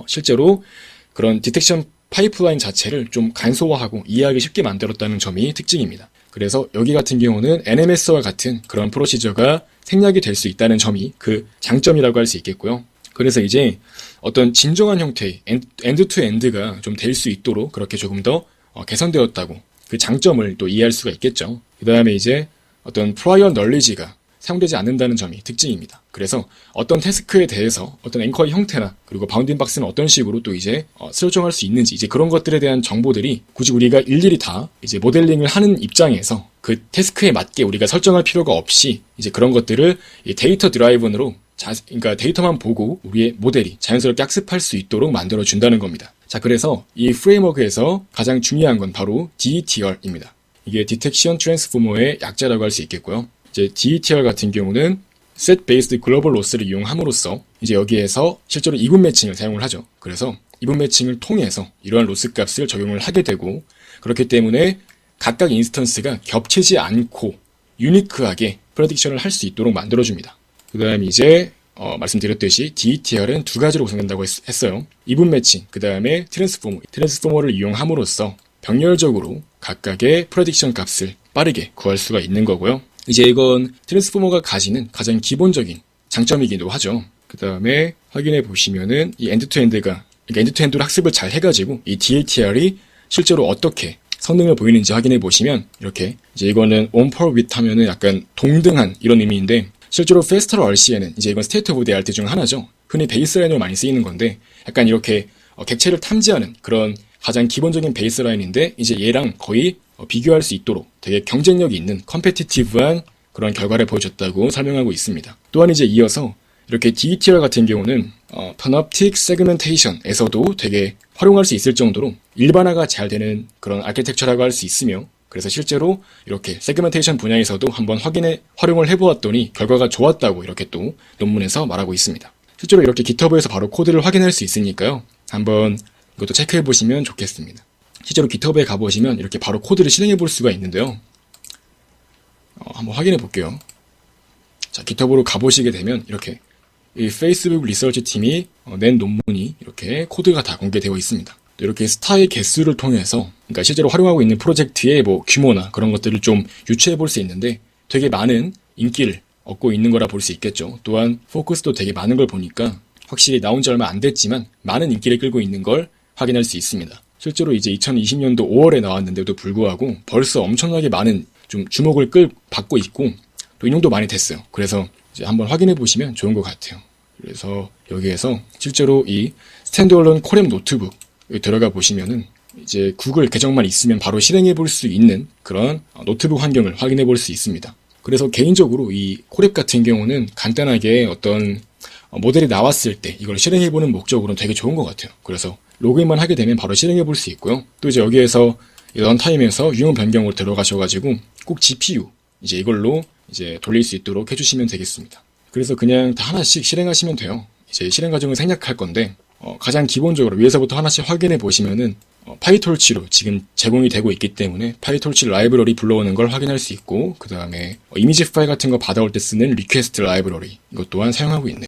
실제로 그런 디텍션 파이프라인 자체를 좀 간소화하고 이해하기 쉽게 만들었다는 점이 특징입니다. 그래서 여기 같은 경우는 NMS와 같은 그런 프로시저가 생략이 될 수 있다는 점이 그 장점이라고 할 수 있겠고요. 그래서 이제 어떤 진정한 형태의 엔드-투-엔드가 좀 될 수 있도록 그렇게 조금 더 개선되었다고 그 장점을 또 이해할 수가 있겠죠. 그 다음에 이제 어떤 prior knowledge가 사용되지 않는다는 점이 특징입니다. 그래서 어떤 태스크에 대해서 어떤 앵커의 형태나 그리고 바운딩 박스는 어떤 식으로 또 이제 설정할 수 있는지 이제 그런 것들에 대한 정보들이 굳이 우리가 일일이 다 이제 모델링을 하는 입장에서 그 태스크에 맞게 우리가 설정할 필요가 없이 이제 그런 것들을 데이터 드라이븐으로 그러니까 데이터만 보고 우리의 모델이 자연스럽게 학습할 수 있도록 만들어 준다는 겁니다. 자, 그래서 이 프레임워크에서 가장 중요한 건 바로 DTR입니다. 이게 Detection Transformer의 약자라고 할 수 있겠고요. 이제 DTR 같은 경우는 Set Based Global Loss를 이용함으로써 이제 여기에서 실제로 이분 매칭을 사용을 하죠. 그래서 이분 매칭을 통해서 이러한 로스 값을 적용을 하게 되고 그렇기 때문에 각각 인스턴스가 겹치지 않고 유니크하게 프레딕션을 할 수 있도록 만들어줍니다. 그 다음 이제 말씀드렸듯이 DTR은 두 가지로 구성된다고 했어요. 이분 매칭, 그 다음에 트랜스포머를 이용함으로써 병렬적으로 각각의 프레딕션 값을 빠르게 구할 수가 있는 거고요. 이제 이건 트랜스포머가 가지는 가장 기본적인 장점이기도 하죠. 그 다음에 확인해 보시면은 이 엔드-투-엔드가 그러니까 엔드-투-엔드로 학습을 잘 해가지고 이 DTR이 실제로 어떻게 성능을 보이는지 확인해 보시면 이렇게 이제 이거는 on par with 하면은 약간 동등한 이런 의미인데 실제로 faster RC에는 이제 이건 state of the art 중 하나죠. 흔히 베이스라인으로 많이 쓰이는 건데 약간 이렇게 객체를 탐지하는 그런 가장 기본적인 베이스라인인데 이제 얘랑 거의 비교할 수 있도록 되게 경쟁력이 있는 컴페티티브한 그런 결과를 보여줬다고 설명하고 있습니다. 또한 이제 이어서 이렇게 DTR 같은 경우는 Panoptic Segmentation에서도 되게 활용할 수 있을 정도로 일반화가 잘 되는 그런 아키텍처라고 할 수 있으며 그래서 실제로 이렇게 세그멘테이션 분야에서도 한번 활용을 해보았더니 결과가 좋았다고 이렇게 또 논문에서 말하고 있습니다. 실제로 이렇게 GitHub에서 바로 코드를 확인할 수 있으니까요. 한번 이것도 체크해 보시면 좋겠습니다. 실제로 GitHub에 가보시면 이렇게 바로 코드를 실행해 볼 수가 있는데요. 한번 확인해 볼게요. 자, GitHub으로 가보시게 되면 이렇게 이 페이스북 리서치 팀이 낸 논문이 이렇게 코드가 다 공개되어 있습니다. 이렇게 스타의 개수를 통해서 그러니까 실제로 활용하고 있는 프로젝트의 뭐 규모나 그런 것들을 좀 유추해 볼 수 있는데 되게 많은 인기를 얻고 있는 거라 볼 수 있겠죠. 또한 포커스도 되게 많은 걸 보니까 확실히 나온 지 얼마 안 됐지만 많은 인기를 끌고 있는 걸 확인할 수 있습니다. 실제로 이제 2020년도 5월에 나왔는데도 불구하고 벌써 엄청나게 많은 좀 주목을 받고 있고 또 인용도 많이 됐어요. 그래서 이제 한번 확인해 보시면 좋은 것 같아요. 그래서 여기에서 실제로 이 스탠드얼론 콜앱 노트북 들어가 보시면은 이제 구글 계정만 있으면 바로 실행해 볼 수 있는 그런 노트북 환경을 확인해 볼 수 있습니다. 그래서 개인적으로 이 콜앱 같은 경우는 간단하게 어떤 모델이 나왔을 때 이걸 실행해 보는 목적으로는 되게 좋은 것 같아요. 그래서 로그인만 하게 되면 바로 실행해 볼 수 있고요. 또 이제 여기에서 런타임에서 유형 변경으로 들어가셔가지고 꼭 GPU 이제 이걸로 이제 돌릴 수 있도록 해주시면 되겠습니다. 그래서 그냥 다 하나씩 실행하시면 돼요. 이제 실행 과정을 생략할 건데 가장 기본적으로 위에서부터 하나씩 확인해 보시면은 파이톨치로 지금 제공이 되고 있기 때문에 파이톨치 라이브러리 불러오는 걸 확인할 수 있고 그 다음에 이미지 파일 같은 거 받아올 때 쓰는 리퀘스트 라이브러리 이것 또한 사용하고 있네요.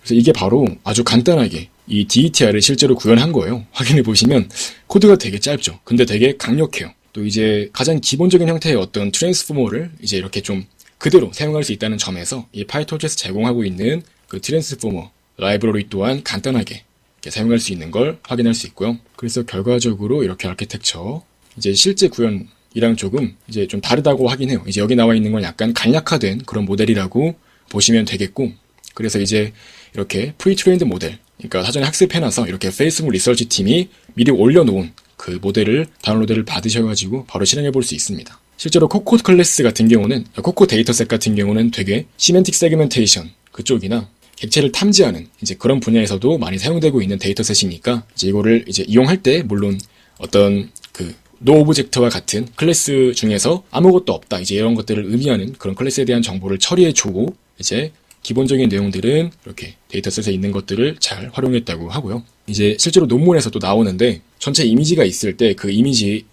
그래서 이게 바로 아주 간단하게 이 DETR을 실제로 구현한 거예요. 확인해 보시면 코드가 되게 짧죠. 근데 되게 강력해요. 또 이제 가장 기본적인 형태의 어떤 트랜스포머를 이제 이렇게 좀 그대로 사용할 수 있다는 점에서 이 파이톨치에서 제공하고 있는 그 트랜스포머 라이브러리 또한 간단하게 사용할 수 있는 걸 확인할 수 있고요. 그래서 결과적으로 이렇게 아키텍처 이제 실제 구현이랑 조금 이제 좀 다르다고 하긴 해요. 이제 여기 나와 있는 건 약간 간략화된 그런 모델이라고 보시면 되겠고 그래서 이제 이렇게 프리트레인드 모델 그러니까 사전에 학습해놔서 이렇게 페이스북 리서치 팀이 미리 올려놓은 그 모델을 다운로드를 받으셔가지고 바로 실행해 볼 수 있습니다. 실제로 코코 클래스 같은 경우는 코코 데이터셋 같은 경우는 되게 시멘틱 세그멘테이션 그쪽이나 객체를 탐지하는 이제 그런 분야에서도 많이 사용되고 있는 데이터셋이니까 이제 이거를 이제 이용할 때 물론 어떤 그 no object와 같은 클래스 중에서 아무것도 없다. 이제 이런 것들을 의미하는 그런 클래스에 대한 정보를 처리해주고 이제 기본적인 내용들은 이렇게 데이터셋에 있는 것들을 잘 활용했다고 하고요. 이제 실제로 논문에서도 나오는데 전체 이미지가 있을 때 그 이미지의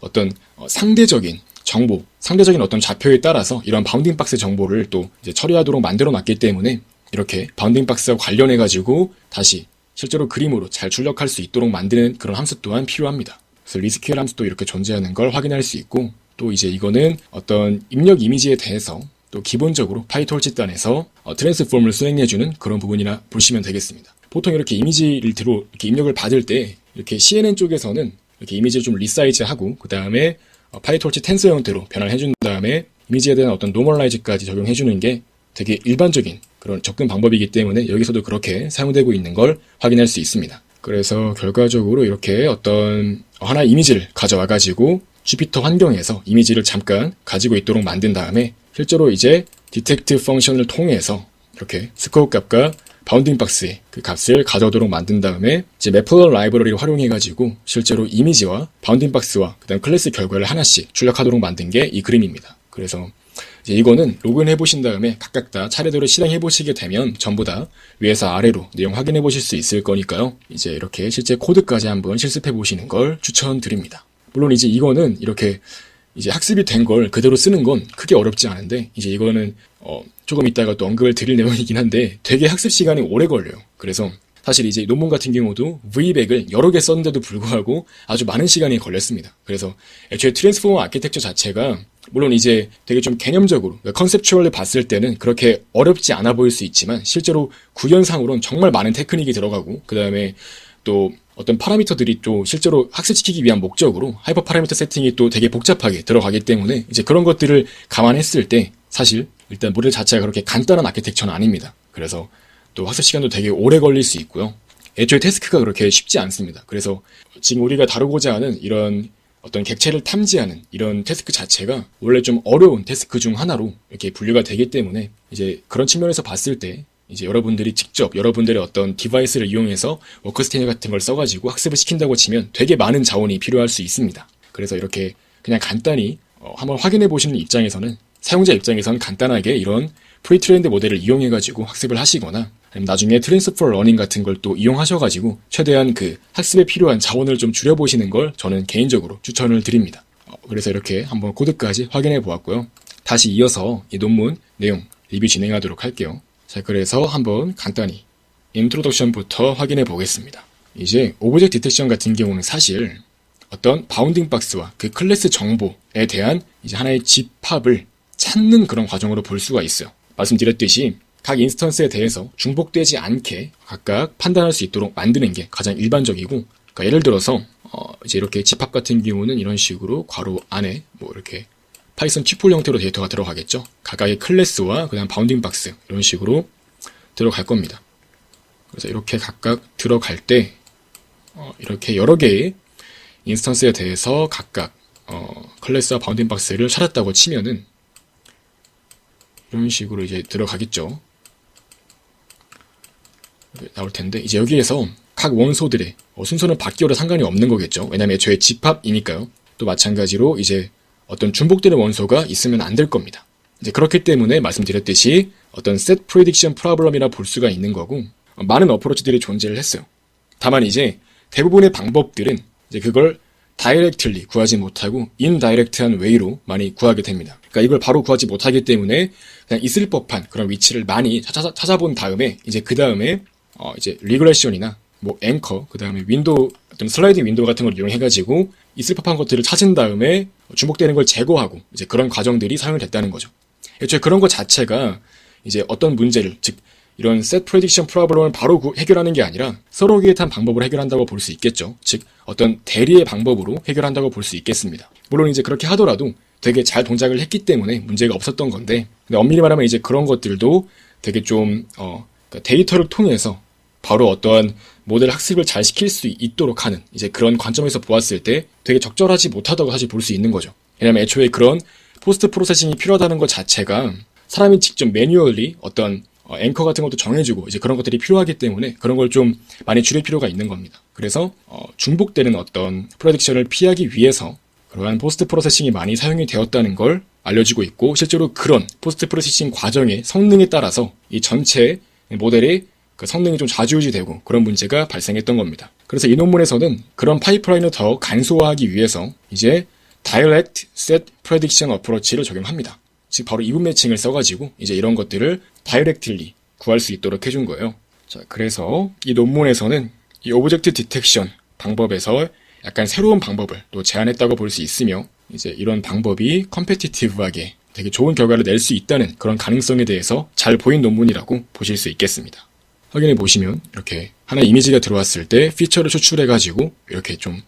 어떤 상대적인 정보, 상대적인 어떤 좌표에 따라서 이런 바운딩 박스 정보를 또 이제 처리하도록 만들어 놨기 때문에 이렇게 바운딩 박스와 관련해 가지고 다시 실제로 그림으로 잘 출력할 수 있도록 만드는 그런 함수 또한 필요합니다. 그래서 리스큐엘 함수도 이렇게 존재하는 걸 확인할 수 있고 또 이제 이거는 어떤 입력 이미지에 대해서 또 기본적으로 파이톨치단에서 트랜스폼을 수행해주는 그런 부분이라 보시면 되겠습니다. 보통 이렇게 이미지를 이렇게 입력을 받을 때 이렇게 CNN 쪽에서는 이렇게 이미지를 좀 리사이즈하고 그 다음에 파이톨치 텐서 형태로 변환해준 다음에 이미지에 대한 어떤 노멀라이즈까지 적용해주는 게 되게 일반적인 그런 접근 방법이기 때문에 여기서도 그렇게 사용되고 있는 걸 확인할 수 있습니다. 그래서 결과적으로 이렇게 어떤 하나의 이미지를 가져와가지고 주피터 환경에서 이미지를 잠깐 가지고 있도록 만든 다음에 실제로 이제 디텍트 펑션을 통해서 이렇게 스코어 값과 바운딩 박스의 그 값을 가져오도록 만든 다음에 이제 매플러 라이브러리를 활용해가지고 실제로 이미지와 바운딩 박스와 그다음 클래스 결과를 하나씩 출력하도록 만든 게 이 그림입니다. 그래서 이제 이거는 로그인 해보신 다음에 각각 다 차례대로 실행해보시게 되면 전부 다 위에서 아래로 내용 확인해보실 수 있을 거니까요. 이제 이렇게 실제 코드까지 한번 실습해보시는 걸 추천드립니다. 물론 이제 이거는 이렇게 이제 학습이 된 걸 그대로 쓰는 건 크게 어렵지 않은데 이제 이거는 조금 이따가 또 언급을 드릴 내용이긴 한데 되게 학습 시간이 오래 걸려요. 그래서 사실 이제 논문 같은 경우도 V100을 여러 개 썼는데도 불구하고 아주 많은 시간이 걸렸습니다. 그래서 애초에 트랜스포머 아키텍처 자체가 물론 이제 되게 좀 개념적으로 컨셉추얼을 봤을 때는 그렇게 어렵지 않아 보일 수 있지만 실제로 구현상으로는 정말 많은 테크닉이 들어가고 그 다음에 또 어떤 파라미터들이 또 실제로 학습시키기 위한 목적으로 하이퍼 파라미터 세팅이 또 되게 복잡하게 들어가기 때문에 이제 그런 것들을 감안했을 때 사실 일단 모델 자체가 그렇게 간단한 아키텍처는 아닙니다. 그래서 또 학습 시간도 되게 오래 걸릴 수 있고요. 애초에 태스크가 그렇게 쉽지 않습니다. 그래서 지금 우리가 다루고자 하는 이런 어떤 객체를 탐지하는 이런 태스크 자체가 원래 좀 어려운 태스크 중 하나로 이렇게 분류가 되기 때문에 이제 그런 측면에서 봤을 때 이제 여러분들이 직접 여러분들의 어떤 디바이스를 이용해서 워크스테이너 같은 걸 써가지고 학습을 시킨다고 치면 되게 많은 자원이 필요할 수 있습니다. 그래서 이렇게 그냥 간단히 한번 확인해 보시는 입장에서는 사용자 입장에서는 간단하게 이런 프리트레인드 모델을 이용해가지고 학습을 하시거나 아니면 나중에 트랜스퍼 러닝 같은 걸 또 이용하셔가지고 최대한 그 학습에 필요한 자원을 좀 줄여보시는 걸 저는 개인적으로 추천을 드립니다. 그래서 이렇게 한번 코드까지 확인해 보았고요. 다시 이어서 이 논문 내용 리뷰 진행하도록 할게요. 자, 그래서 한번 간단히 인트로덕션부터 확인해 보겠습니다. 이제 오브젝트 디텍션 같은 경우는 사실 어떤 바운딩 박스와 그 클래스 정보에 대한 이제 하나의 집합을 찾는 그런 과정으로 볼 수가 있어요. 말씀드렸듯이 각 인스턴스에 대해서 중복되지 않게 각각 판단할 수 있도록 만드는 게 가장 일반적이고, 그러니까 예를 들어서 이제 이렇게 집합 같은 경우는 이런 식으로 괄호 안에 뭐 이렇게 파이썬 튜플 형태로 데이터가 들어가겠죠. 각각의 클래스와 그다음 바운딩 박스 이런 식으로 들어갈 겁니다. 그래서 이렇게 각각 들어갈 때 이렇게 여러 개의 인스턴스에 대해서 각각 클래스와 바운딩 박스를 찾았다고 치면은 이런 식으로 이제 들어가겠죠. 나올 텐데 이제 여기에서 각 원소들의 순서는 바뀌어도 상관이 없는 거겠죠. 왜냐면 애초에 집합이니까요. 또 마찬가지로 이제 어떤 중복되는 원소가 있으면 안 될 겁니다. 이제 그렇기 때문에 말씀드렸듯이 어떤 set prediction problem이라 볼 수가 있는 거고 많은 어프로치들이 존재를 했어요. 다만 이제 대부분의 방법들은 이제 그걸 directly 구하지 못하고 indirect한 way로 많이 구하게 됩니다. 그러니까 이걸 바로 구하지 못하기 때문에 그냥 있을 법한 그런 위치를 많이 찾아본 다음에 이제 그 다음에 이제 리그레션이나 뭐 앵커 그 다음에 윈도우 어떤 슬라이딩 윈도우 같은 걸 이용해가지고 있을 법한 것들을 찾은 다음에 중복되는 걸 제거하고 이제 그런 과정들이 사용이 됐다는 거죠. 애초에 그런 것 자체가 이제 어떤 문제를 즉 이런 set prediction problem을 바로 해결하는 게 아니라 서로게이트한 방법으로 해결한다고 볼 수 있겠죠. 즉 어떤 대리의 방법으로 해결한다고 볼 수 있겠습니다. 물론 이제 그렇게 하더라도 되게 잘 동작을 했기 때문에 문제가 없었던 건데, 근데 엄밀히 말하면 이제 그런 것들도 되게 좀 그러니까 데이터를 통해서 바로 어떠한 모델 학습을 잘 시킬 수 있도록 하는 이제 그런 관점에서 보았을 때 되게 적절하지 못하다고 사실 볼 수 있는 거죠. 왜냐하면 애초에 그런 포스트 프로세싱이 필요하다는 것 자체가 사람이 직접 매뉴얼리 어떤 앵커 같은 것도 정해주고 이제 그런 것들이 필요하기 때문에 그런 걸 좀 많이 줄일 필요가 있는 겁니다. 그래서 중복되는 어떤 프레딕션을 피하기 위해서 그러한 포스트 프로세싱이 많이 사용이 되었다는 걸 알려주고 있고, 실제로 그런 포스트 프로세싱 과정의 성능에 따라서 이 전체 모델의 그 성능이 좀 좌지우지되고 그런 문제가 발생했던 겁니다. 그래서 이 논문에서는 그런 파이프라인을 더 간소화하기 위해서 이제 Direct Set Prediction Approach를 적용합니다. 즉 바로 이분 매칭을 써가지고 이제 이런 것들을 다이렉트리 구할 수 있도록 해준 거예요. 자, 그래서 이 논문에서는 이 오브젝트 디텍션 방법에서 약간 새로운 방법을 또 제안했다고 볼 수 있으며, 이제 이런 방법이 컴페티티브하게 되게 좋은 결과를 낼 수 있다는 그런 가능성에 대해서 잘 보인 논문이라고 보실 수 있겠습니다. 확인해 보시면 이렇게 하나의 이미지가 들어왔을 때 피처를 추출해가지고 이렇게 좀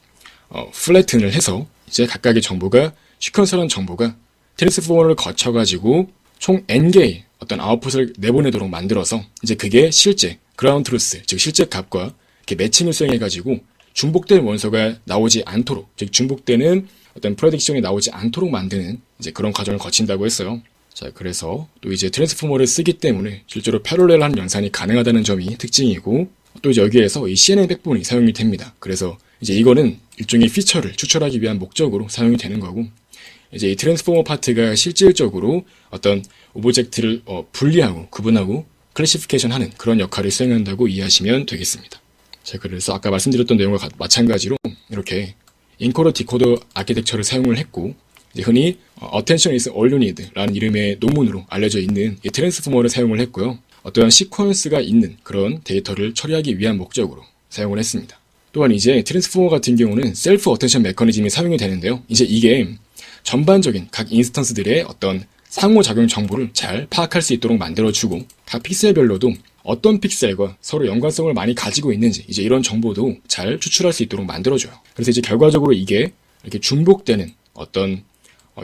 플래튼을 해서 이제 각각의 정보가, 시퀀서라는 정보가 트랜스포머를 거쳐가지고 총 n개의 어떤 아웃풋을 내보내도록 만들어서 이제 그게 실제 그라운드 트루스, 즉 실제 값과 이렇게 매칭을 수행해가지고 중복된 원소가 나오지 않도록, 즉 중복되는 어떤 프레딕션이 나오지 않도록 만드는 이제 그런 과정을 거친다고 했어요. 자, 그래서 또 이제 트랜스포머를 쓰기 때문에 실제로 패럴렐한 연산이 가능하다는 점이 특징이고, 또 이제 여기에서 이 CNN 백본이 사용이 됩니다. 그래서 이제 이거는 일종의 피처를 추출하기 위한 목적으로 사용이 되는 거고, 이제 이 트랜스포머 파트가 실질적으로 어떤 오브젝트를 분리하고 구분하고 클래시피케이션 하는 그런 역할을 수행한다고 이해하시면 되겠습니다. 자, 그래서 아까 말씀드렸던 내용과 마찬가지로 이렇게 인코더 디코더 아키텍처를 사용을 했고, 이제 흔히 Attention is all you need 라는 이름의 논문으로 알려져 있는 이 트랜스포머를 사용을 했고요. 어떠한 시퀀스가 있는 그런 데이터를 처리하기 위한 목적으로 사용을 했습니다. 또한 이제 트랜스포머 같은 경우는 셀프 어텐션 메커니즘이 사용이 되는데요. 이제 이게 전반적인 각 인스턴스들의 어떤 상호작용 정보를 잘 파악할 수 있도록 만들어주고, 각 픽셀별로도 어떤 픽셀과 서로 연관성을 많이 가지고 있는지 이제 이런 정보도 잘 추출할 수 있도록 만들어줘요. 그래서 이제 결과적으로 이게 이렇게 중복되는 어떤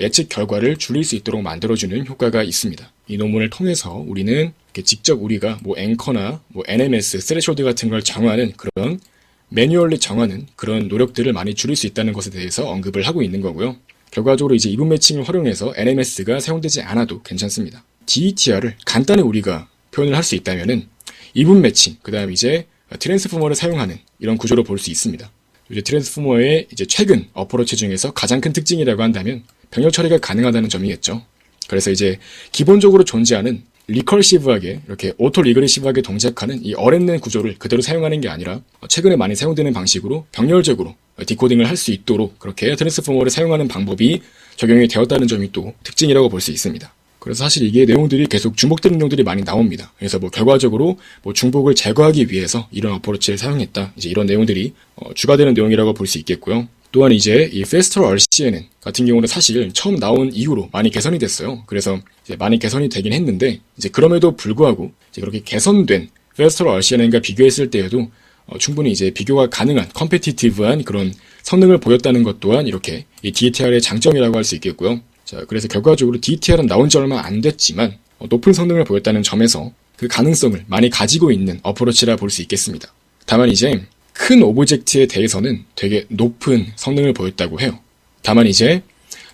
예측 결과를 줄일 수 있도록 만들어주는 효과가 있습니다. 이 논문을 통해서 우리는 이렇게 직접 우리가 뭐 앵커나 뭐 NMS, 스레숄드 같은 걸 정하는 그런 매뉴얼리 정하는 그런 노력들을 많이 줄일 수 있다는 것에 대해서 언급을 하고 있는 거고요. 결과적으로 이제 이분 매칭을 활용해서 NMS가 사용되지 않아도 괜찮습니다. DETR을 간단히 우리가 표현을 할 수 있다면은 이분 매칭, 그 다음 이제 트랜스포머를 사용하는 이런 구조로 볼 수 있습니다. 이제 트랜스포머의 이제 최근 어프로치 중에서 가장 큰 특징이라고 한다면 병렬 처리가 가능하다는 점이겠죠. 그래서 이제 기본적으로 존재하는 리컬시브하게 이렇게 오토 리그레시브하게 동작하는 이 어렛는 구조를 그대로 사용하는 게 아니라 최근에 많이 사용되는 방식으로 병렬적으로 디코딩을 할 수 있도록 그렇게 트랜스포머를 사용하는 방법이 적용이 되었다는 점이 또 특징이라고 볼 수 있습니다. 그래서 사실 이게 내용들이 계속 중복되는 내용들이 많이 나옵니다. 그래서 뭐 결과적으로 뭐 중복을 제거하기 위해서 이런 어프로치를 사용했다. 이제 이런 내용들이 추가되는 내용이라고 볼 수 있겠고요. 또한 이제 이 Faster RCN 같은 경우는 사실 처음 나온 이후로 많이 개선이 됐어요. 그래서 이제 많이 개선이 되긴 했는데, 이제 그럼에도 불구하고 이제 그렇게 개선된 Faster RCN과 비교했을 때에도 충분히 이제 비교가 가능한 컴페티티브한 그런 성능을 보였다는 것 또한 이렇게 이 DETR의 장점이라고 할 수 있겠고요. 자, 그래서 결과적으로 DETR은 나온 지 얼마 안 됐지만 높은 성능을 보였다는 점에서 그 가능성을 많이 가지고 있는 어프로치라 볼 수 있겠습니다. 다만 이제 큰 오브젝트에 대해서는 되게 높은 성능을 보였다고 해요. 다만 이제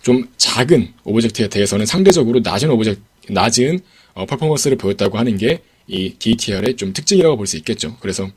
좀 작은 오브젝트에 대해서는 상대적으로 낮은 퍼포먼스를 보였다고 하는 게 이 DETR의 좀 특징이라고 볼 수 있겠죠. 그래서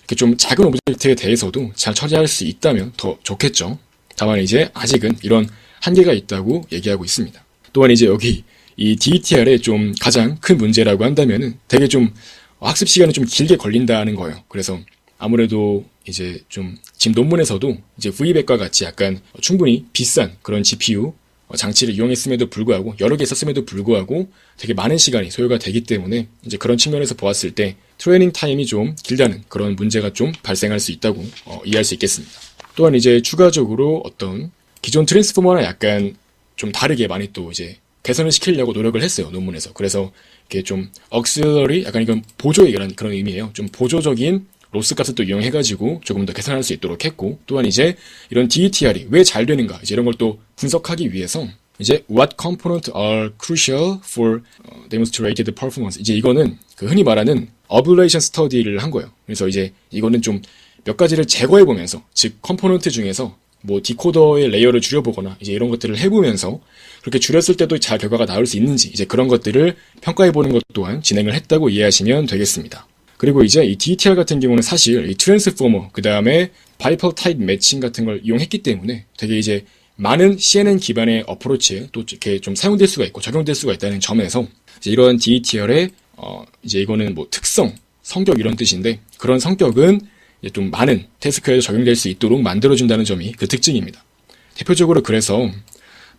이렇게 좀 작은 오브젝트에 대해서도 잘 처리할 수 있다면 더 좋겠죠. 다만 이제 아직은 이런 한계가 있다고 얘기하고 있습니다. 또한 이제 여기 이 DETR의 좀 가장 큰 문제라고 한다면은 되게 좀 학습 시간이 좀 길게 걸린다는 거예요. 그래서 아무래도 이제 좀 지금 논문에서도 이제 V백과 같이 약간 충분히 비싼 그런 GPU 장치를 이용했음에도 불구하고 여러 개 썼음에도 불구하고 되게 많은 시간이 소요가 되기 때문에 이제 그런 측면에서 보았을 때 트레이닝 타임이 좀 길다는 그런 문제가 좀 발생할 수 있다고 이해할 수 있겠습니다. 또한 이제 추가적으로 어떤 기존 트랜스포머랑 약간 좀 다르게 많이 또 이제 개선을 시키려고 노력을 했어요, 논문에서. 그래서 이렇게 좀 억슬러리, 약간 이건 보조의 그런 의미예요. 좀 보조적인 로스 값을 또 이용해가지고 조금 더 개선할 수 있도록 했고, 또한 이제 이런 DETR이 왜 잘 되는가, 이제 이런 걸 또 분석하기 위해서 이제 what components are crucial for demonstrated performance. 이제 이거는 그 흔히 말하는 ablation study를 한 거예요. 그래서 이제 이거는 좀 몇 가지를 제거해보면서, 즉 컴포넌트 중에서 뭐 디코더의 레이어를 줄여보거나 이제 이런 것들을 해보면서 그렇게 줄였을 때도 잘 결과가 나올 수 있는지 이제 그런 것들을 평가해보는 것 또한 진행을 했다고 이해하시면 되겠습니다. 그리고 이제 이 DETR 같은 경우는 사실 이 트랜스포머, 그 다음에 바이펄 타입 매칭 같은 걸 이용했기 때문에 되게 이제 많은 CNN 기반의 어프로치에 또 이렇게 좀 사용될 수가 있고 적용될 수가 있다는 점에서 이제 이런 DETL의 이제 이거는 뭐 특성, 성격 이런 뜻인데 그런 성격은 이제 좀 많은 태스크에도 적용될 수 있도록 만들어준다는 점이 그 특징입니다. 대표적으로 그래서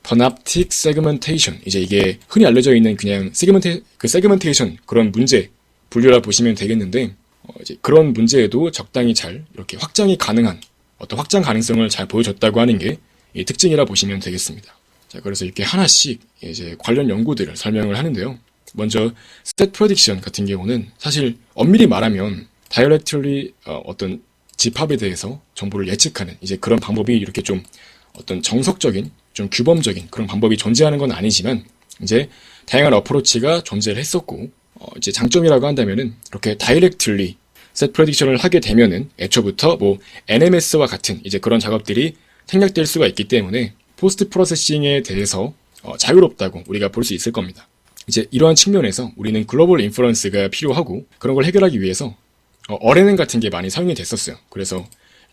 Panoptic Segmentation, 이제 이게 흔히 알려져 있는 그냥 세그멘테이션 그런 문제 분류라 보시면 되겠는데 이제 그런 문제에도 적당히 잘 이렇게 확장이 가능한 어떤 확장 가능성을 잘 보여줬다고 하는 게 이 특징이라 보시면 되겠습니다. 자, 그래서 이렇게 하나씩 이제 관련 연구들을 설명을 하는데요. 먼저 State Prediction 같은 경우는 사실 엄밀히 말하면 Directly 어떤 집합에 대해서 정보를 예측하는 이제 그런 방법이 이렇게 좀 어떤 정석적인 좀 규범적인 그런 방법이 존재하는 건 아니지만 이제 다양한 어프로치가 존재를 했었고 이제 장점이라고 한다면은 이렇게 Directly Set Prediction을 하게 되면은 애초부터 뭐 NMS와 같은 이제 그런 작업들이 생략될 수가 있기 때문에 포스트 프로세싱에 대해서 자유롭다고 우리가 볼 수 있을 겁니다. 이제 이러한 측면에서 우리는 글로벌 인퍼런스가 필요하고 그런 걸 해결하기 위해서 RNN 같은 게 많이 사용이 됐었어요. 그래서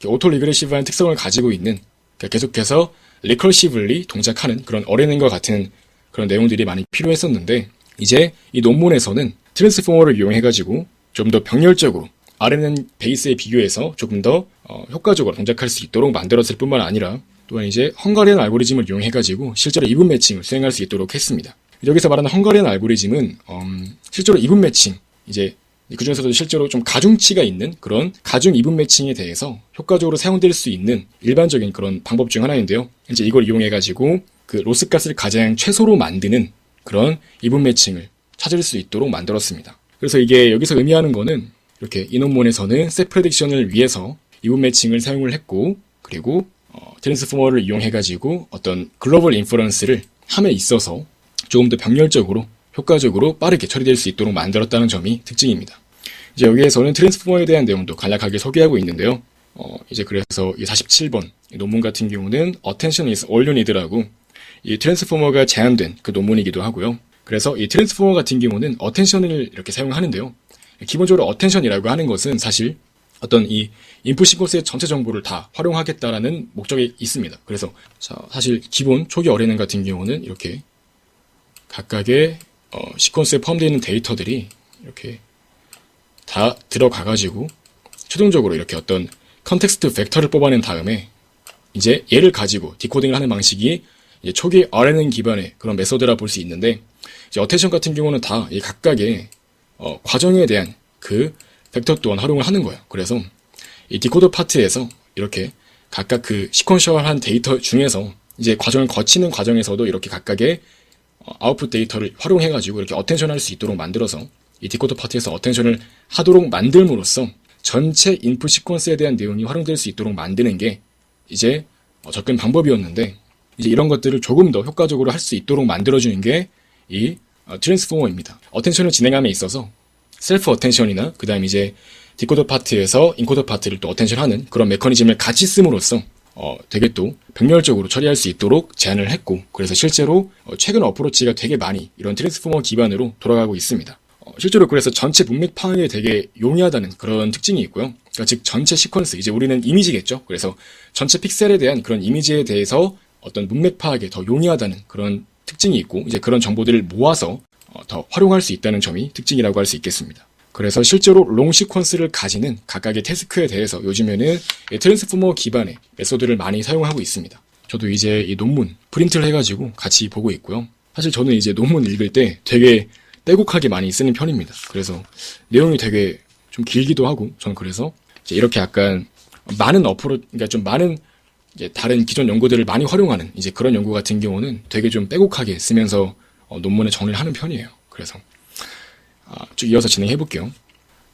오토 리그레시브한 특성을 가지고 있는 계속해서 리커시블리 동작하는 그런 RNN과 같은 그런 내용들이 많이 필요했었는데 이제 이 논문에서는 트랜스포머를 이용해가지고 좀 더 병렬적으로 RNN 베이스에 비교해서 조금 더 효과적으로 동작할 수 있도록 만들었을 뿐만 아니라 또한 이제 헝가리안 알고리즘을 이용해가지고 실제로 이분 매칭을 수행할 수 있도록 했습니다. 여기서 말하는 헝가리안 알고리즘은 실제로 이분 매칭, 이제 그 중에서도 실제로 좀 가중치가 있는 그런 가중 이분 매칭에 대해서 효과적으로 사용될 수 있는 일반적인 그런 방법 중 하나인데요. 이제 이걸 이용해가지고 그 로스값을 가장 최소로 만드는 그런 이분 매칭을 찾을 수 있도록 만들었습니다. 그래서 이게 여기서 의미하는 거는 이렇게 이 논문에서는 셋 프레딕션을 위해서 이분 매칭을 사용을 했고 그리고 트랜스포머를 이용해가지고 어떤 글로벌 인퍼런스를 함에 있어서 조금 더 병렬적으로 효과적으로 빠르게 처리될 수 있도록 만들었다는 점이 특징입니다. 이제 여기에서는 트랜스포머에 대한 내용도 간략하게 소개하고 있는데요. 이제 그래서 이 47번 논문 같은 경우는 Attention is all you need라고 이 트랜스포머가 제한된 그 논문이기도 하고요. 그래서 이 트랜스포머 같은 경우는 Attention을 이렇게 사용하는데요. 기본적으로 Attention이라고 하는 것은 사실 어떤 이 인풋 시퀀스의 전체 정보를 다 활용하겠다라는 목적이 있습니다. 그래서 사실 기본 초기 RNN 같은 경우는 이렇게 각각의 시퀀스에 포함되어 있는 데이터들이 이렇게 다 들어가가지고 최종적으로 이렇게 어떤 컨텍스트 벡터를 뽑아낸 다음에 이제 얘를 가지고 디코딩을 하는 방식이 이제 초기 RNN 기반의 그런 메소드라 볼 수 있는데 이제 어텐션 같은 경우는 다 이 각각의 과정에 대한 그 벡터 또한 활용을 하는 거예요. 그래서 이 디코더 파트에서 이렇게 각각 그 시퀀셜한 데이터 중에서 이제 과정을 거치는 과정에서도 이렇게 각각의 아웃풋 데이터를 활용해가지고 이렇게 어텐션 할 수 있도록 만들어서 이 디코더 파트에서 어텐션을 하도록 만들므로써 전체 인풋 시퀀스에 대한 내용이 활용될 수 있도록 만드는 게 이제 접근 방법이었는데 이제 이런 것들을 조금 더 효과적으로 할 수 있도록 만들어주는 게 이 트랜스포머입니다. 어텐션을 진행함에 있어서 셀프 어텐션이나 그 다음 이제 디코더 파트에서 인코더 파트를 또 어텐션하는 그런 메커니즘을 같이 씀으로써 되게 또 병렬적으로 처리할 수 있도록 제안을 했고 그래서 실제로 최근 어프로치가 되게 많이 이런 트랜스포머 기반으로 돌아가고 있습니다. 실제로 그래서 전체 문맥 파악에 되게 용이하다는 그런 특징이 있고요. 그러니까 즉 전체 시퀀스, 이제 우리는 이미지겠죠. 그래서 전체 픽셀에 대한 그런 이미지에 대해서 어떤 문맥 파악에 더 용이하다는 그런 특징이 있고 이제 그런 정보들을 모아서 더 활용할 수 있다는 점이 특징이라고 할 수 있겠습니다. 그래서 실제로 롱 시퀀스를 가지는 각각의 태스크에 대해서 요즘에는 트랜스포머 기반의 메소드를 많이 사용하고 있습니다. 저도 이제 이 논문 프린트를 해가지고 같이 보고 있고요. 사실 저는 이제 논문 읽을 때 되게 빼곡하게 많이 쓰는 편입니다. 그래서 내용이 되게 좀 길기도 하고 저는 그래서 이제 이렇게 약간 많은 그러니까 좀 많은 이제 다른 기존 연구들을 많이 활용하는 이제 그런 연구 같은 경우는 되게 좀 빼곡하게 쓰면서 논문에 정리를 하는 편이에요. 그래서 쭉 이어서 진행해 볼게요.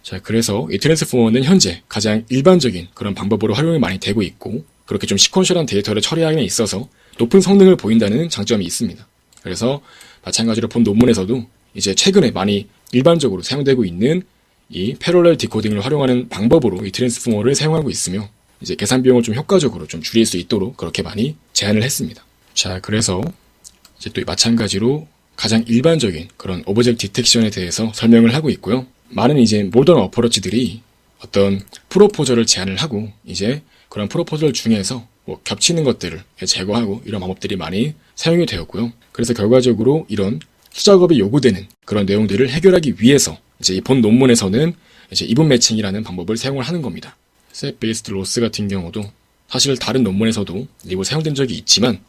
자, 그래서 이 트랜스포머는 현재 가장 일반적인 그런 방법으로 활용이 많이 되고 있고 그렇게 좀 시퀀셜한 데이터를 처리하기에 있어서 높은 성능을 보인다는 장점이 있습니다. 그래서 마찬가지로 본 논문에서도 이제 최근에 많이 일반적으로 사용되고 있는 이 패럴렐 디코딩을 활용하는 방법으로 이 트랜스포머를 사용하고 있으며 이제 계산 비용을 좀 효과적으로 좀 줄일 수 있도록 그렇게 많이 제안을 했습니다. 자, 그래서 이제 또 마찬가지로 가장 일반적인 그런 오브젝트 디텍션에 대해서 설명을 하고 있고요. 많은 이제 모던 어프로치들이 어떤 프로포저를 제안을 하고 이제 그런 프로포저 중에서 뭐 겹치는 것들을 제거하고 이런 방법들이 많이 사용이 되었고요. 그래서 결과적으로 이런 수작업이 요구되는 그런 내용들을 해결하기 위해서 이제 이 본 논문에서는 이제 이분 매칭이라는 방법을 사용을 하는 겁니다. 셋 베이스드 로스 같은 경우도 사실 다른 논문에서도 일부 사용된 적이 있지만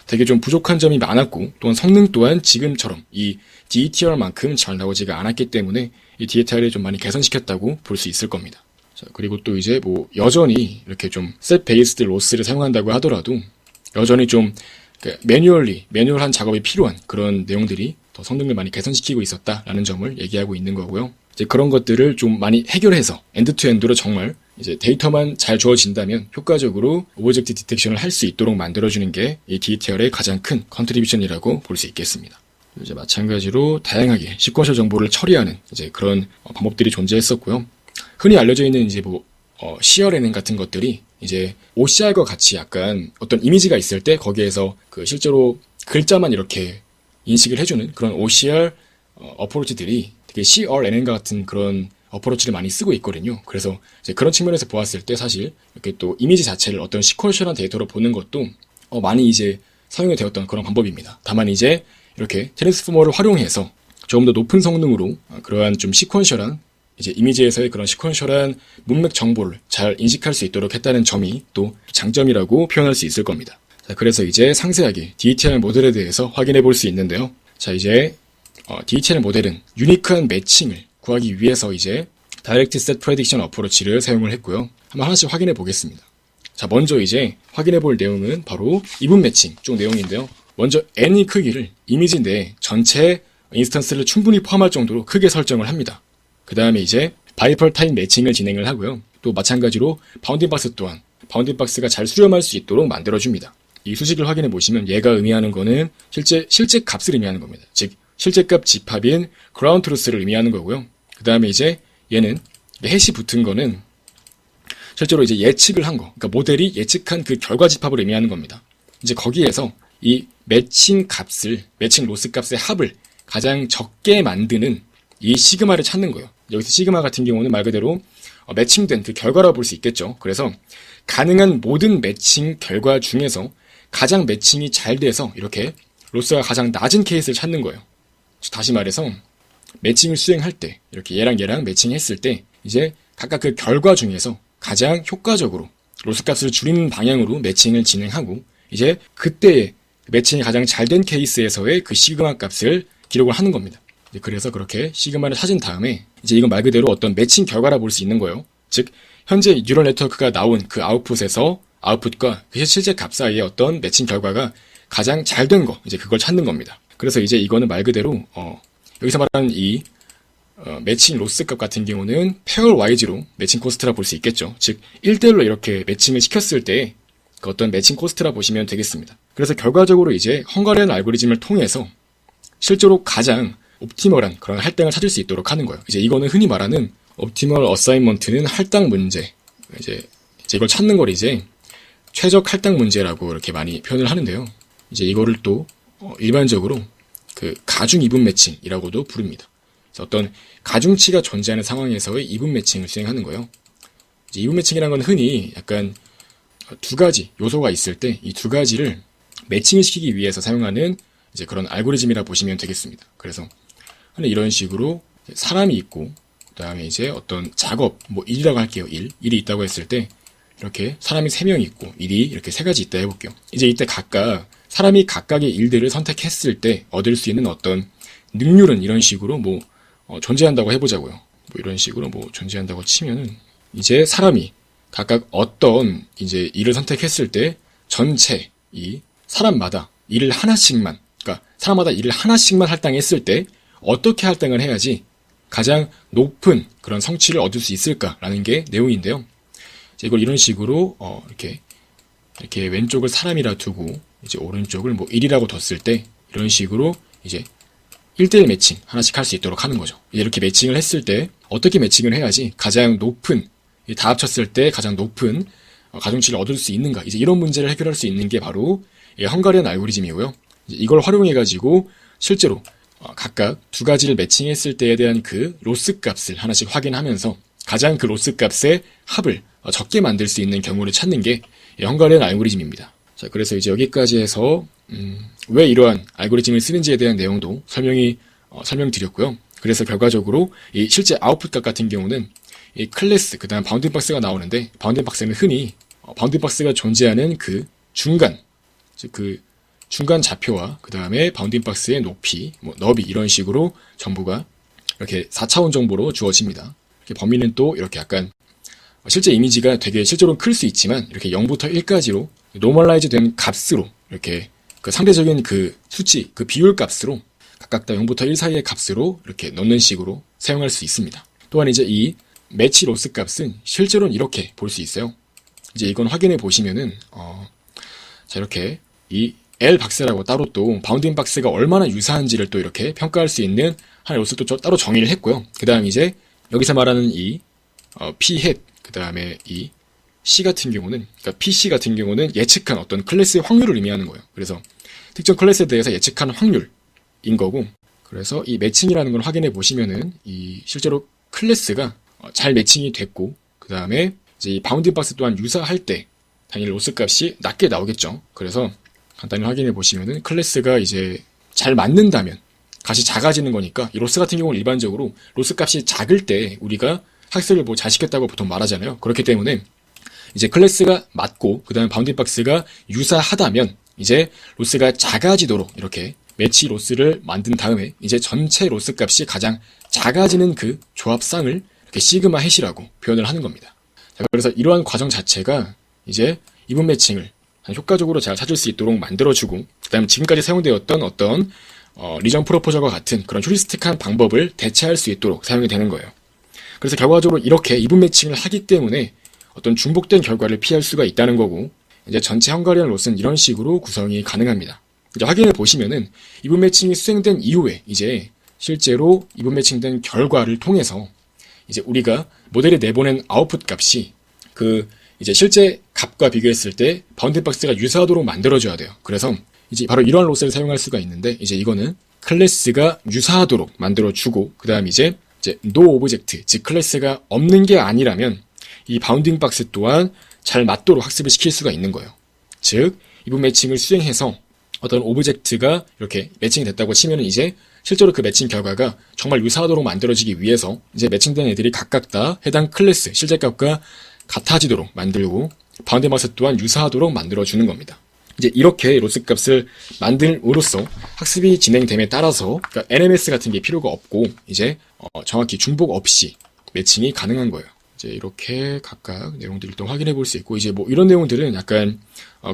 되게 좀 부족한 점이 많았고 또한 성능 또한 지금처럼 이 DETR만큼 잘 나오지가 않았기 때문에 이 DETR을 좀 많이 개선시켰다고 볼 수 있을 겁니다. 자, 그리고 또 이제 뭐 여전히 이렇게 좀 셋 베이스드 로스를 사용한다고 하더라도 여전히 좀 매뉴얼한 작업이 필요한 그런 내용들이 더 성능을 많이 개선시키고 있었다라는 점을 얘기하고 있는 거고요. 이제 그런 것들을 좀 많이 해결해서 엔드투엔드로 정말 이제 데이터만 잘 주어진다면 효과적으로 오브젝트 디텍션을 할 수 있도록 만들어주는 게 이 DETR의 가장 큰 컨트리뷰션이라고 볼 수 있겠습니다. 이제 마찬가지로 다양하게 시퀀셜 정보를 처리하는 이제 그런 방법들이 존재했었고요. 흔히 알려져 있는 이제 뭐 CRNN 같은 것들이 이제 OCR과 같이 약간 어떤 이미지가 있을 때 거기에서 그 실제로 글자만 이렇게 인식을 해주는 그런 OCR 어프로치들이 되게 CRNN과 같은 그런 어프로치를 많이 쓰고 있거든요. 그래서 이제 그런 측면에서 보았을 때 사실 이렇게 또 이미지 자체를 어떤 시퀀셜한 데이터로 보는 것도 많이 이제 사용이 되었던 그런 방법입니다. 다만 이제 이렇게 트랜스포머를 활용해서 조금 더 높은 성능으로 그러한 좀 시퀀셜한 이제 이미지에서의 그런 시퀀셜한 문맥 정보를 잘 인식할 수 있도록 했다는 점이 또 장점이라고 표현할 수 있을 겁니다. 자, 그래서 이제 상세하게 DETR 모델에 대해서 확인해 볼 수 있는데요. 자, 이제 DETR 모델은 유니크한 매칭을 구하기 위해서 이제 다이렉트 셋 프레딕션 어프로치를 사용을 했고요. 한번 하나씩 확인해 보겠습니다. 자, 먼저 이제 확인해 볼 내용은 바로 이분 매칭 쪽 내용인데요. 먼저 n의 크기를 이미지 내 전체 인스턴스를 충분히 포함할 정도로 크게 설정을 합니다. 그 다음에 이제 바이펄 타입 매칭을 진행을 하고요. 또 마찬가지로 바운딩 박스 또한 바운딩 박스가 잘 수렴할 수 있도록 만들어줍니다. 이 수식을 확인해 보시면 얘가 의미하는 거는 실제 값을 의미하는 겁니다. 즉 실제 값 집합인 ground truth를 의미하는 거고요. 그 다음에 이제 얘는 해시 붙은 거는 실제로 이제 예측을 한 거, 그러니까 모델이 예측한 그 결과 집합을 의미하는 겁니다. 이제 거기에서 이 매칭 로스 값의 합을 가장 적게 만드는 이 시그마를 찾는 거예요. 여기서 시그마 같은 경우는 말 그대로 매칭된 그 결과라고 볼 수 있겠죠. 그래서 가능한 모든 매칭 결과 중에서 가장 매칭이 잘 돼서 이렇게 로스가 가장 낮은 케이스를 찾는 거예요. 다시 말해서 매칭을 수행할 때 이렇게 얘랑 매칭했을 때 이제 각각 그 결과 중에서 가장 효과적으로 로스 값을 줄이는 방향으로 매칭을 진행하고 이제 그때의 매칭이 가장 잘 된 케이스에서의 그 시그마 값을 기록을 하는 겁니다. 그래서 그렇게 시그마를 찾은 다음에 이제 이건 말 그대로 어떤 매칭 결과라 볼 수 있는 거예요. 즉 현재 뉴럴 네트워크가 나온 그 아웃풋과 그 실제 값 사이의 어떤 매칭 결과가 가장 잘 된 거, 이제 그걸 찾는 겁니다. 그래서 이제 이거는 말 그대로 여기서 말하는 이 매칭 로스 값 같은 경우는 페어 와이즈로 매칭 코스트라 볼 수 있겠죠. 즉 1대1로 이렇게 매칭을 시켰을 때 그 어떤 매칭 코스트라 보시면 되겠습니다. 그래서 결과적으로 이제 헝가리안 알고리즘을 통해서 실제로 가장 옵티멀한 그런 할당을 찾을 수 있도록 하는 거예요. 이제 이거는 흔히 말하는 옵티멀 어사인먼트는 할당 문제. 이제 이걸 찾는 걸 이제 최적 할당 문제라고 이렇게 많이 표현을 하는데요. 이제 이거를 또 일반적으로 그 가중 이분 매칭이라고도 부릅니다. 그래서 어떤 가중치가 존재하는 상황에서의 이분 매칭을 수행하는 거예요. 이제 이분 매칭이라는 건 흔히 약간 두 가지 요소가 있을 때 이 두 가지를 매칭을 시키기 위해서 사용하는 이제 그런 알고리즘이라 보시면 되겠습니다. 그래서 이런 식으로 사람이 있고 그다음에 이제 어떤 작업, 뭐 일이라고 할게요. 일이 있다고 했을 때 이렇게 사람이 3명 있고 일이 이렇게 3가지 있다 해볼게요. 이제 이때 각각 사람이 각각의 일들을 선택했을 때 얻을 수 있는 어떤 능률은 이런 식으로 뭐 존재한다고 해보자고요. 뭐 이런 식으로 뭐 존재한다고 치면은 이제 사람이 각각 어떤 이제 일을 선택했을 때 전체 이 사람마다 일을 하나씩만, 그러니까 사람마다 일을 하나씩만 할당했을 때 어떻게 할당을 해야지 가장 높은 그런 성취를 얻을 수 있을까라는 게 내용인데요. 이걸 이런 식으로 이렇게 왼쪽을 사람이라 두고 이제 오른쪽을 뭐 일이라고 뒀을 때 이런 식으로 이제 1대1 매칭 하나씩 할 수 있도록 하는 거죠. 이렇게 매칭을 했을 때 어떻게 매칭을 해야지 가장 높은, 다 합쳤을 때 가장 높은 가중치를 얻을 수 있는가, 이제 이런 문제를 해결할 수 있는 게 바로 헝가리안 알고리즘이고요. 이걸 활용해가지고 실제로 각각 두 가지를 매칭했을 때에 대한 그 로스 값을 하나씩 확인하면서 가장 그 로스 값의 합을 적게 만들 수 있는 경우를 찾는 게 헝가리안 알고리즘입니다. 자, 그래서 이제 여기까지 해서 왜 이러한 알고리즘을 쓰는지에 대한 내용도 설명드렸고요. 그래서 결과적으로 이 실제 아웃풋 값 같은 경우는 이 클래스, 그 다음 바운딩 박스가 나오는데, 바운딩 박스는 흔히 바운딩 박스가 존재하는 그 중간, 즉 그 중간 좌표와 그 다음에 바운딩 박스의 높이, 너비 이런 식으로 전부가 이렇게 4차원 정보로 주어집니다. 범위는 또 이렇게 약간 실제 이미지가 되게 실제로는 클 수 있지만 이렇게 0부터 1까지로 노멀라이즈 된 값으로 이렇게 그 상대적인 그 수치, 그 비율 값으로 각각 다 0부터 1 사이의 값으로 이렇게 넣는 식으로 사용할 수 있습니다. 또한 이제 이 매치 로스 값은 실제로는 이렇게 볼 수 있어요. 이제 이건 확인해 보시면은 자, 이렇게 이 L 박스라고 따로 또 바운딩 박스가 얼마나 유사한지를 또 이렇게 평가할 수 있는 하나의 로스도 따로 정의를 했고요. 그 다음 이제 여기서 말하는 이 P 햇, 그 다음에 이 C 같은 경우는, 그러니까 PC 같은 경우는 예측한 어떤 클래스의 확률을 의미하는 거예요. 그래서 특정 클래스에 대해서 예측한 확률인 거고, 그래서 이 매칭이라는 걸 확인해 보시면은 이 실제로 클래스가 잘 매칭이 됐고, 그 다음에 이제 이 바운딩 박스 또한 유사할 때 당연히 로스 값이 낮게 나오겠죠. 그래서 간단히 확인해 보시면은 클래스가 이제 잘 맞는다면 값이 작아지는 거니까, 이 로스 같은 경우는 일반적으로 로스 값이 작을 때 우리가 학습을 뭐 잘 시켰다고 보통 말하잖아요. 그렇기 때문에 이제 클래스가 맞고 그 다음에 바운딩 박스가 유사하다면 이제 로스가 작아지도록 이렇게 매치 로스를 만든 다음에 이제 전체 로스 값이 가장 작아지는 그 조합상을 이렇게 시그마 햇이라고 표현을 하는 겁니다. 자, 그래서 이러한 과정 자체가 이제 이분 매칭을 효과적으로 잘 찾을 수 있도록 만들어주고, 그 다음에 지금까지 사용되었던 어떤 리전 프로포저와 같은 그런 휴리스틱한 방법을 대체할 수 있도록 사용이 되는 거예요. 그래서 결과적으로 이렇게 이분 매칭을 하기 때문에 어떤 중복된 결과를 피할 수가 있다는 거고, 이제 전체 헝가리안 로스는 이런 식으로 구성이 가능합니다. 이제 확인해 보시면은 이분 매칭이 수행된 이후에 이제 실제로 이분 매칭된 결과를 통해서 이제 우리가 모델에 내보낸 아웃풋 값이 그 이제 실제 값과 비교했을 때 바운딩 박스가 유사하도록 만들어줘야 돼요. 그래서 이제 바로 이러한 로스를 사용할 수가 있는데, 이제 이거는 클래스가 유사하도록 만들어주고, 그 다음 이제 no 오브젝트, 즉 클래스가 없는 게 아니라면 이 바운딩 박스 또한 잘 맞도록 학습을 시킬 수가 있는 거예요. 즉 이분 매칭을 수행해서 어떤 오브젝트가 이렇게 매칭이 됐다고 치면은 이제 실제로 그 매칭 결과가 정말 유사하도록 만들어지기 위해서 이제 매칭된 애들이 각각 다 해당 클래스 실제 값과 같아지도록 만들고, 바운딩 박스 또한 유사하도록 만들어주는 겁니다. 이제 이렇게 로스 값을 만듦으로써 학습이 진행됨에 따라서 그러니까 NMS 같은 게 필요가 없고 이제 정확히 중복 없이 매칭이 가능한 거예요. 이제 이렇게 각각 내용들을 또 확인해 볼 수 있고, 이제 뭐 이런 내용들은 약간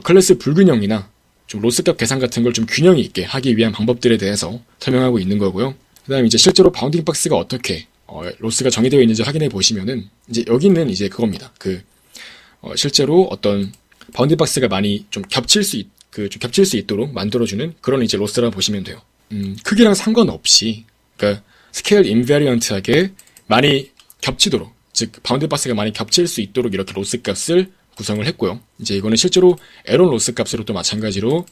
클래스 불균형이나 좀 로스 값 계산 같은 걸 좀 균형이 있게 하기 위한 방법들에 대해서 설명하고 있는 거고요. 그 다음에 이제 실제로 바운딩 박스가 어떻게 로스가 정의되어 있는지 확인해 보시면은 이제 여기는 이제 그겁니다. 실제로 어떤 바운딩 박스가 많이 좀 겹칠 수 있도록 만들어주는 그런 이제 로스라고 보시면 돼요. 크기랑 상관없이, 그러니까 스케일 인베리언트하게 많이 겹치도록, 즉 바운딩 박스가 많이 겹칠 수 있도록 이렇게 로스 값을 구성을 했고요. 이제 이거는 실제로 에런 로스 값으로 또 마찬가지로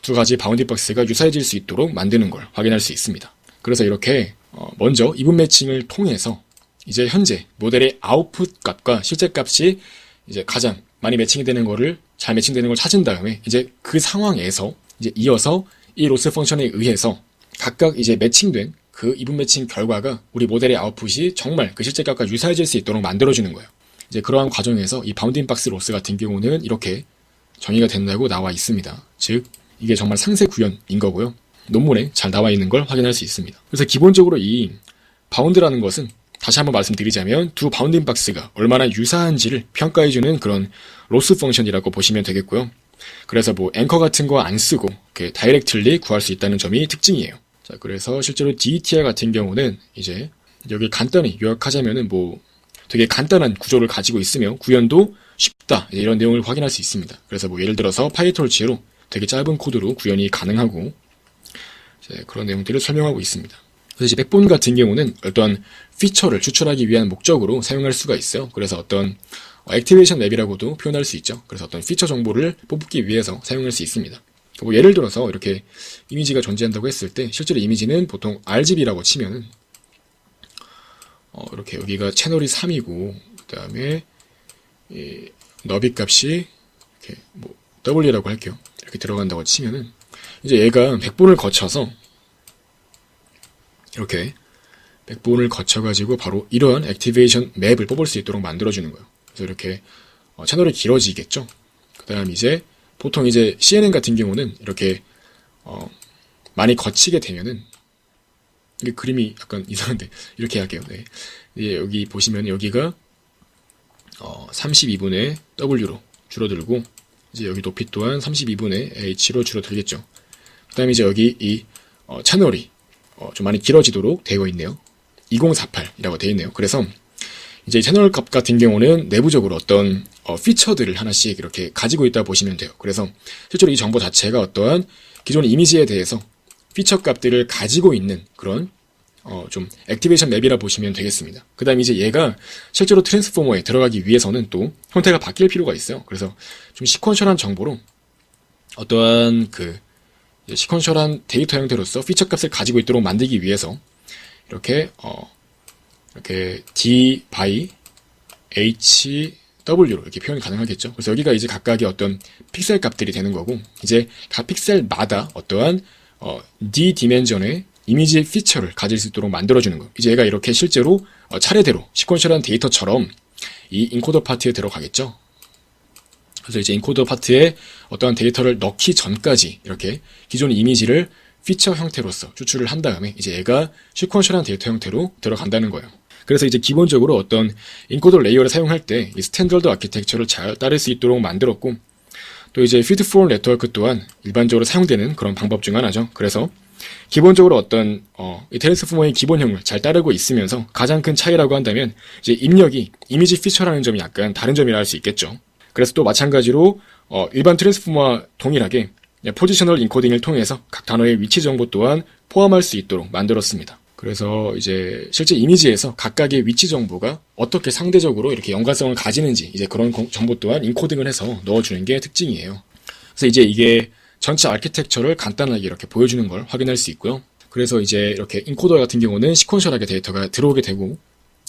두 가지 바운딩 박스가 유사해질 수 있도록 만드는 걸 확인할 수 있습니다. 그래서 이렇게 먼저 이분 매칭을 통해서 이제 현재 모델의 아웃풋 값과 실제 값이 이제 가장 많이 매칭이 되는 거를 잘 매칭되는 걸 찾은 다음에 이제 그 상황에서 이제 이어서 이 로스 펑션에 의해서 각각 이제 매칭된 그 이분 매칭 결과가 우리 모델의 아웃풋이 정말 그 실제 값과 유사해질 수 있도록 만들어주는 거예요. 이제 그러한 과정에서 이 바운딩 박스 로스 같은 경우는 이렇게 정의가 된다고 나와 있습니다. 즉 이게 정말 상세 구현인 거고요. 논문에 잘 나와 있는 걸 확인할 수 있습니다. 그래서 기본적으로 이 바운드라는 것은 다시 한번 말씀드리자면 두 바운딩 박스가 얼마나 유사한지를 평가해주는 그런 로스 펑션이라고 보시면 되겠고요. 그래서 뭐 앵커 같은 거 안 쓰고 이렇게 다이렉틀리 구할 수 있다는 점이 특징이에요. 자, 그래서 실제로 DETR 같은 경우는 이제 여기 간단히 요약하자면은 뭐 되게 간단한 구조를 가지고 있으며 구현도 쉽다 이런 내용을 확인할 수 있습니다. 그래서 뭐 예를 들어서 파이토르치로 되게 짧은 코드로 구현이 가능하고 그런 내용들을 설명하고 있습니다. 그래서 이제 백본 같은 경우는 어떤 피처를 추출하기 위한 목적으로 사용할 수가 있어요. 그래서 어떤 액티베이션 맵이라고도 표현할 수 있죠. 그래서 어떤 피처 정보를 뽑기 위해서 사용할 수 있습니다. 뭐 예를 들어서 이렇게 이미지가 존재한다고 했을 때 실제로 이미지는 보통 RGB라고 치면은 이렇게 여기가 채널이 3이고, 그 다음에, 이 너비 값이, 이렇게, W라고 할게요. 이렇게 들어간다고 치면은, 이제 얘가 백본을 거쳐서, 이렇게, 백본을 거쳐가지고 바로 이러한 액티베이션 맵을 뽑을 수 있도록 만들어주는 거예요. 그래서 이렇게, 채널이 길어지겠죠? 그 다음 이제, 보통 이제 CNN 같은 경우는 이렇게, 많이 거치게 되면은, 이게 그림이 약간 이상한데, 이렇게 할게요. 네. 이제 여기 보시면 여기가, 32분의 W로 줄어들고, 이제 여기 높이 또한 32분의 H로 줄어들겠죠. 그 다음에 이제 여기 이, 채널이, 좀 많이 길어지도록 되어 있네요. 2048이라고 되어 있네요. 그래서, 이제 채널 값 같은 경우는 내부적으로 어떤, 피처들을 하나씩 이렇게 가지고 있다 보시면 돼요. 그래서, 실제로 이 정보 자체가 어떠한 기존 이미지에 대해서 피처 값들을 가지고 있는 그런 좀 액티베이션 맵이라 보시면 되겠습니다. 그 다음에 이제 얘가 실제로 트랜스포머에 들어가기 위해서는 또 형태가 바뀔 필요가 있어요. 그래서 좀 시퀀셜한 정보로 어떠한 그 시퀀셜한 데이터 형태로서 피처 값을 가지고 있도록 만들기 위해서 이렇게 이렇게 D by H W로 이렇게 표현이 가능하겠죠. 그래서 여기가 이제 각각의 어떤 픽셀 값들이 되는 거고, 이제 각 픽셀마다 어떠한 D 디멘전의 이미지 피처를 가질 수 있도록 만들어주는 거. 이제 얘가 이렇게 실제로 차례대로 시퀀셜한 데이터처럼 이 인코더 파트에 들어가겠죠. 그래서 이제 인코더 파트에 어떠한 데이터를 넣기 전까지 이렇게 기존 이미지를 피처 형태로서 추출을 한 다음에 이제 얘가 시퀀셜한 데이터 형태로 들어간다는 거예요. 그래서 이제 기본적으로 어떤 인코더 레이어를 사용할 때 이 스탠더드 아키텍처를 잘 따를 수 있도록 만들었고, 또 이제 피드포원 네트워크 또한 일반적으로 사용되는 그런 방법 중 하나죠. 그래서 기본적으로 어떤 이 트랜스포머의 기본형을 잘 따르고 있으면서 가장 큰 차이라고 한다면 이제 입력이 이미지 피처라는 점이 약간 다른 점이라 할 수 있겠죠. 그래서 또 마찬가지로 일반 트랜스포머와 동일하게 포지셔널 인코딩을 통해서 각 단어의 위치 정보 또한 포함할 수 있도록 만들었습니다. 그래서 이제 실제 이미지에서 각각의 위치 정보가 어떻게 상대적으로 이렇게 연관성을 가지는지 이제 그런 정보 또한 인코딩을 해서 넣어주는 게 특징이에요. 그래서 이제 이게 전체 아키텍처를 간단하게 이렇게 보여주는 걸 확인할 수 있고요. 그래서 이제 이렇게 인코더 같은 경우는 시퀀셜하게 데이터가 들어오게 되고,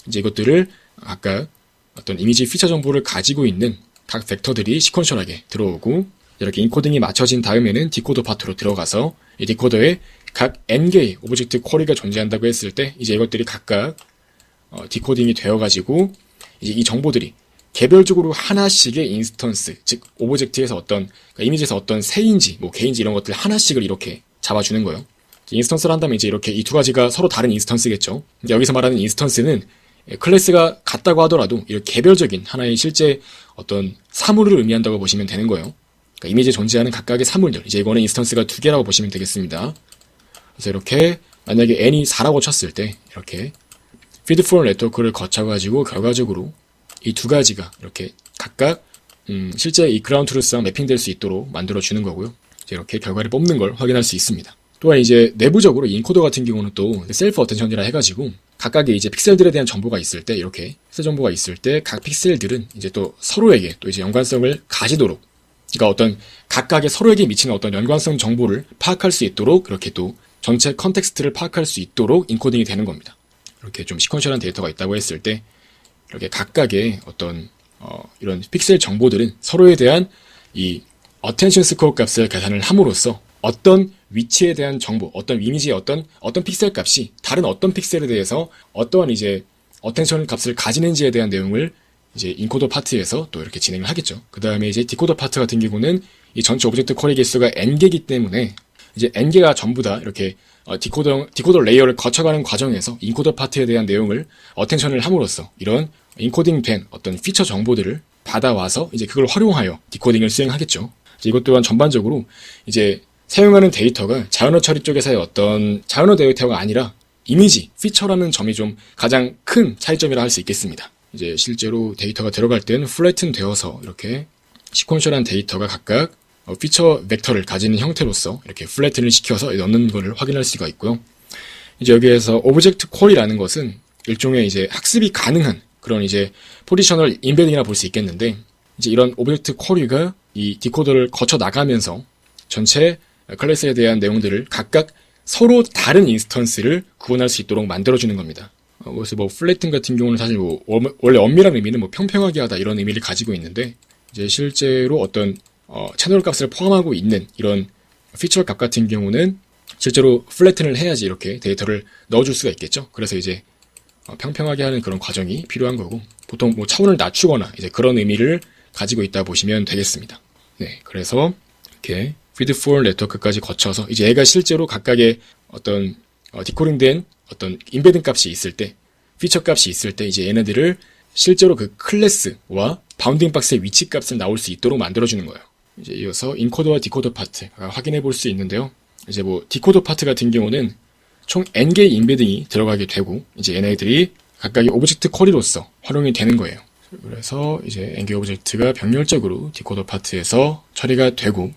이제 이것들을 각각 어떤 이미지 피처 정보를 가지고 있는 각 벡터들이 시퀀셜하게 들어오고, 이렇게 인코딩이 맞춰진 다음에는 디코더 파트로 들어가서 이 디코더에 각 n개의 오브젝트 쿼리가 존재한다고 했을 때 이제 이것들이 각각 디코딩이 되어가지고 이제 이 정보들이 개별적으로 하나씩의 인스턴스, 즉 오브젝트에서 어떤 그러니까 이미지에서 어떤 새인지 뭐 개인지 이런 것들 하나씩을 이렇게 잡아주는 거예요. 인스턴스를 한다면 이제 이렇게 이 두 가지가 서로 다른 인스턴스겠죠. 여기서 말하는 인스턴스는 클래스가 같다고 하더라도 이렇게 개별적인 하나의 실제 어떤 사물을 의미한다고 보시면 되는 거예요. 그러니까 이미지에 존재하는 각각의 사물들, 이제 이거는 인스턴스가 두 개라고 보시면 되겠습니다. 그래서 이렇게 만약에 n이 4라고 쳤을 때 이렇게 피드포원 네트워크를 거쳐가지고 결과적으로 이 두 가지가 이렇게 각각 실제 이 그라운드 트루스랑 매핑될 수 있도록 만들어주는 거고요. 이제 이렇게 결과를 뽑는 걸 확인할 수 있습니다. 또한 이제 내부적으로 인코더 같은 경우는 또 셀프 어텐션이라 해가지고 각각의 이제 픽셀들에 대한 정보가 있을 때 이렇게 픽셀 정보가 있을 때 각 픽셀들은 이제 또 서로에게 또 이제 연관성을 가지도록, 그러니까 어떤 각각의 서로에게 미치는 어떤 연관성 정보를 파악할 수 있도록 그렇게 또 전체 컨텍스트를 파악할 수 있도록 인코딩이 되는 겁니다. 이렇게 좀 시퀀셜한 데이터가 있다고 했을 때 이렇게 각각의 어떤 이런 픽셀 정보들은 서로에 대한 이 어텐션 스코어 값을 계산을 함으로써 어떤 위치에 대한 정보, 어떤 이미지의 어떤 픽셀 값이 다른 어떤 픽셀에 대해서 어떠한 이제 어텐션 값을 가지는지에 대한 내용을 이제 인코더 파트에서 또 이렇게 진행을 하겠죠. 그 다음에 이제 디코더 파트 같은 경우는 이 전체 오브젝트 쿼리 개수가 n개이기 때문에 이제 n개가 전부 다 이렇게 디코더 레이어를 거쳐가는 과정에서 인코더 파트에 대한 내용을 어텐션을 함으로써 이런 인코딩된 어떤 피처 정보들을 받아와서 이제 그걸 활용하여 디코딩을 수행하겠죠. 이것 또한 전반적으로 이제 사용하는 데이터가 자연어 처리 쪽에서의 어떤 자연어 데이터가 아니라 이미지, 피처라는 점이 좀 가장 큰 차이점이라 할 수 있겠습니다. 이제 실제로 데이터가 들어갈 때는 플래튼 되어서 이렇게 시퀀셜한 데이터가 각각 피처 벡터를 가지는 형태로서 이렇게 플래튼을 시켜서 넣는 것을 확인할 수가 있고요. 이제 여기에서 오브젝트 쿼리라는 것은 일종의 이제 학습이 가능한 그런 이제 포지셔널 인베딩이라 볼 수 있겠는데, 이제 이런 오브젝트 쿼리가 이 디코더를 거쳐 나가면서 전체 클래스에 대한 내용들을 각각 서로 다른 인스턴스를 구분할 수 있도록 만들어주는 겁니다. 그래서 뭐 flatten 같은 경우는 사실 뭐 원래 엄밀한 의미는 뭐 평평하게 하다 이런 의미를 가지고 있는데 이제 실제로 어떤 채널 값을 포함하고 있는 이런 피처 값 같은 경우는 실제로 flatten을 해야지 이렇게 데이터를 넣어줄 수가 있겠죠. 그래서 이제 평평하게 하는 그런 과정이 필요한 거고 보통 뭐 차원을 낮추거나 이제 그런 의미를 가지고 있다 보시면 되겠습니다. 네, 그래서 이렇게 feed forward 네트워크까지 거쳐서 이제 얘가 실제로 각각의 어떤 디코딩된 어떤 인베딩 값이 있을 때, 피처 값이 있을 때 이제 얘네들을 실제로 그 클래스와 바운딩 박스의 위치 값을 나올 수 있도록 만들어주는 거예요. 이제 이어서 인코더와 디코더 파트 확인해 볼 수 있는데요. 이제 뭐 디코더 파트 같은 경우는 총 n개의 인베딩이 들어가게 되고 이제 얘네들이 각각의 오브젝트 쿼리로서 활용이 되는 거예요. 그래서 이제 n개 오브젝트가 병렬적으로 디코더 파트에서 처리가 되고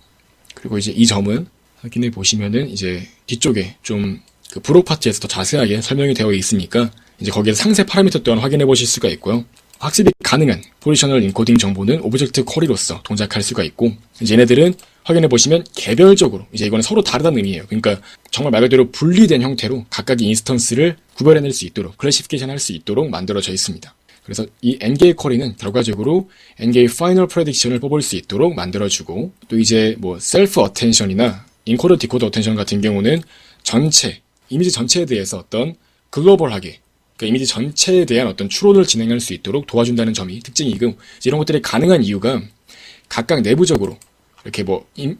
그리고 이제 이 점은 확인해 보시면은 이제 뒤쪽에 좀 그 브록 파트에서 더 자세하게 설명이 되어 있으니까 이제 거기에 상세 파라미터 또한 확인해 보실 수가 있고요. 학습이 가능한 포지셔널 인코딩 정보는 오브젝트 쿼리로서 동작할 수가 있고 이제 얘네들은 확인해 보시면 개별적으로 이제 이거는 서로 다르다는 의미예요. 그러니까 정말 말 그대로 분리된 형태로 각각의 인스턴스를 구별해낼 수 있도록 클래시피케이션 할 수 있도록 만들어져 있습니다. 그래서 이 n개의 쿼리는 결과적으로 n개의 파이널 프레딕션을 뽑을 수 있도록 만들어주고 또 이제 뭐 셀프 어텐션이나 인코더 디코더 어텐션 같은 경우는 전체 이미지 전체에 대해서 어떤 글로벌하게 그러니까 이미지 전체에 대한 어떤 추론을 진행할 수 있도록 도와준다는 점이 특징이고 이런 것들이 가능한 이유가 각각 내부적으로 이렇게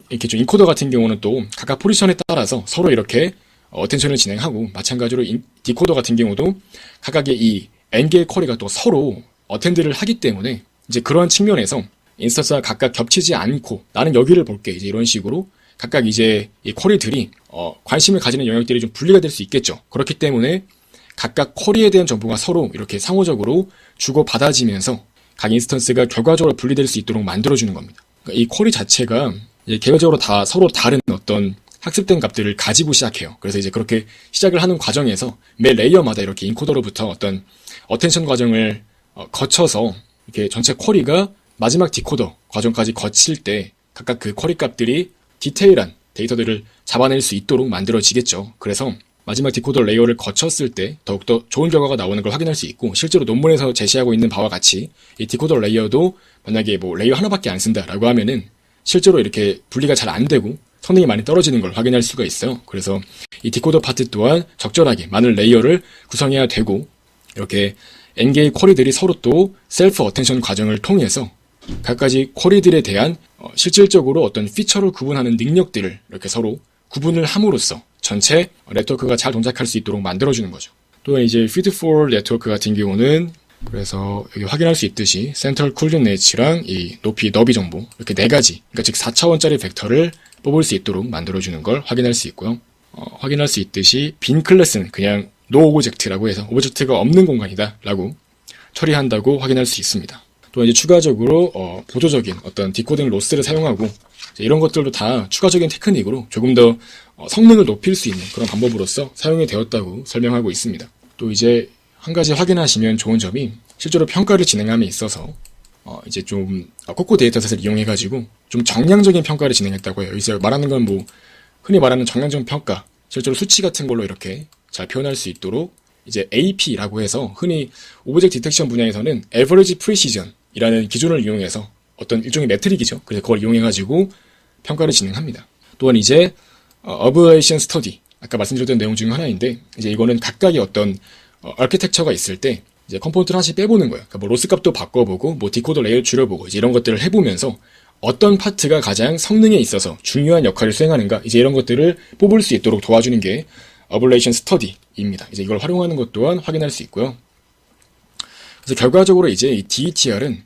이렇게 좀 인코더 같은 경우는 또 각각 포지션에 따라서 서로 이렇게 어텐션을 진행하고 마찬가지로 디코더 같은 경우도 각각의 이 n개의 쿼리가 또 서로 어텐드를 하기 때문에 이제 그러한 측면에서 인스턴스가 각각 겹치지 않고 나는 여기를 볼게 이제 이런 식으로 각각 이제 이 쿼리들이 관심을 가지는 영역들이 좀 분리가 될 수 있겠죠. 그렇기 때문에 각각 쿼리에 대한 정보가 서로 이렇게 상호적으로 주고받아지면서 각 인스턴스가 결과적으로 분리될 수 있도록 만들어주는 겁니다. 그러니까 이 쿼리 자체가 개별적으로 다 서로 다른 어떤 학습된 값들을 가지고 시작해요. 그래서 이제 그렇게 시작을 하는 과정에서 매 레이어마다 이렇게 인코더로부터 어떤 어텐션 과정을 거쳐서 이렇게 전체 쿼리가 마지막 디코더 과정까지 거칠 때 각각 그 쿼리 값들이 디테일한 데이터들을 잡아낼 수 있도록 만들어지겠죠. 그래서 마지막 디코더 레이어를 거쳤을 때 더욱더 좋은 결과가 나오는 걸 확인할 수 있고 실제로 논문에서 제시하고 있는 바와 같이 이 디코더 레이어도 만약에 뭐 레이어 하나밖에 안 쓴다라고 하면은 실제로 이렇게 분리가 잘 안 되고 성능이 많이 떨어지는 걸 확인할 수가 있어요. 그래서 이 디코더 파트 또한 적절하게 많은 레이어를 구성해야 되고 이렇게 n개의 쿼리들이 서로 또 셀프 어텐션 과정을 통해서 각가지 쿼리들에 대한 실질적으로 어떤 피처를 구분하는 능력들을 이렇게 서로 구분을 함으로써 전체 네트워크가 잘 동작할 수 있도록 만들어주는 거죠. 또한 이제 feed forward 네트워크 같은 경우는 그래서 여기 확인할 수 있듯이 센트럴 코디네이츠랑 이 높이 너비 정보 이렇게 네 가지 그러니까 즉 4차원짜리 벡터를 뽑을 수 있도록 만들어주는 걸 확인할 수 있고요. 확인할 수 있듯이 빈 클래스는 그냥 노 오브젝트라고 해서 오브젝트가 없는 공간이다 라고 처리한다고 확인할 수 있습니다. 또 이제 추가적으로 보조적인 어떤 디코딩 로스를 사용하고 이런 것들도 다 추가적인 테크닉으로 조금 더 성능을 높일 수 있는 그런 방법으로서 사용이 되었다고 설명하고 있습니다. 또 이제 한 가지 확인하시면 좋은 점이 실제로 평가를 진행함에 있어서 이제 좀 코코 데이터셋을 이용해가지고 좀 정량적인 평가를 진행했다고 해요. 이제 말하는 건 뭐 흔히 말하는 정량적 평가, 실제로 수치 같은 걸로 이렇게 잘 표현할 수 있도록 이제 AP라고 해서 흔히 오브젝트 디텍션 분야에서는 Average Precision 이라는 기준을 이용해서 어떤 일종의 매트릭이죠. 그래서 그걸 이용해가지고 평가를 진행합니다. 또한 이제 Ablation Study 아까 말씀드렸던 내용 중 하나인데 이제 이거는 각각의 어떤 아키텍처가 있을 때 이제 컴포넌트를 하나씩 빼보는 거예요. 그러니까 뭐 로스 값도 바꿔보고 뭐 디코더 레이어 줄여보고 이제 이런 것들을 해보면서 어떤 파트가 가장 성능에 있어서 중요한 역할을 수행하는가 이제 이런 것들을 뽑을 수 있도록 도와주는 게 Ablation Study입니다. 이제 이걸 활용하는 것 또한 확인할 수 있고요. 그래서 결과적으로 이제 이 DETR은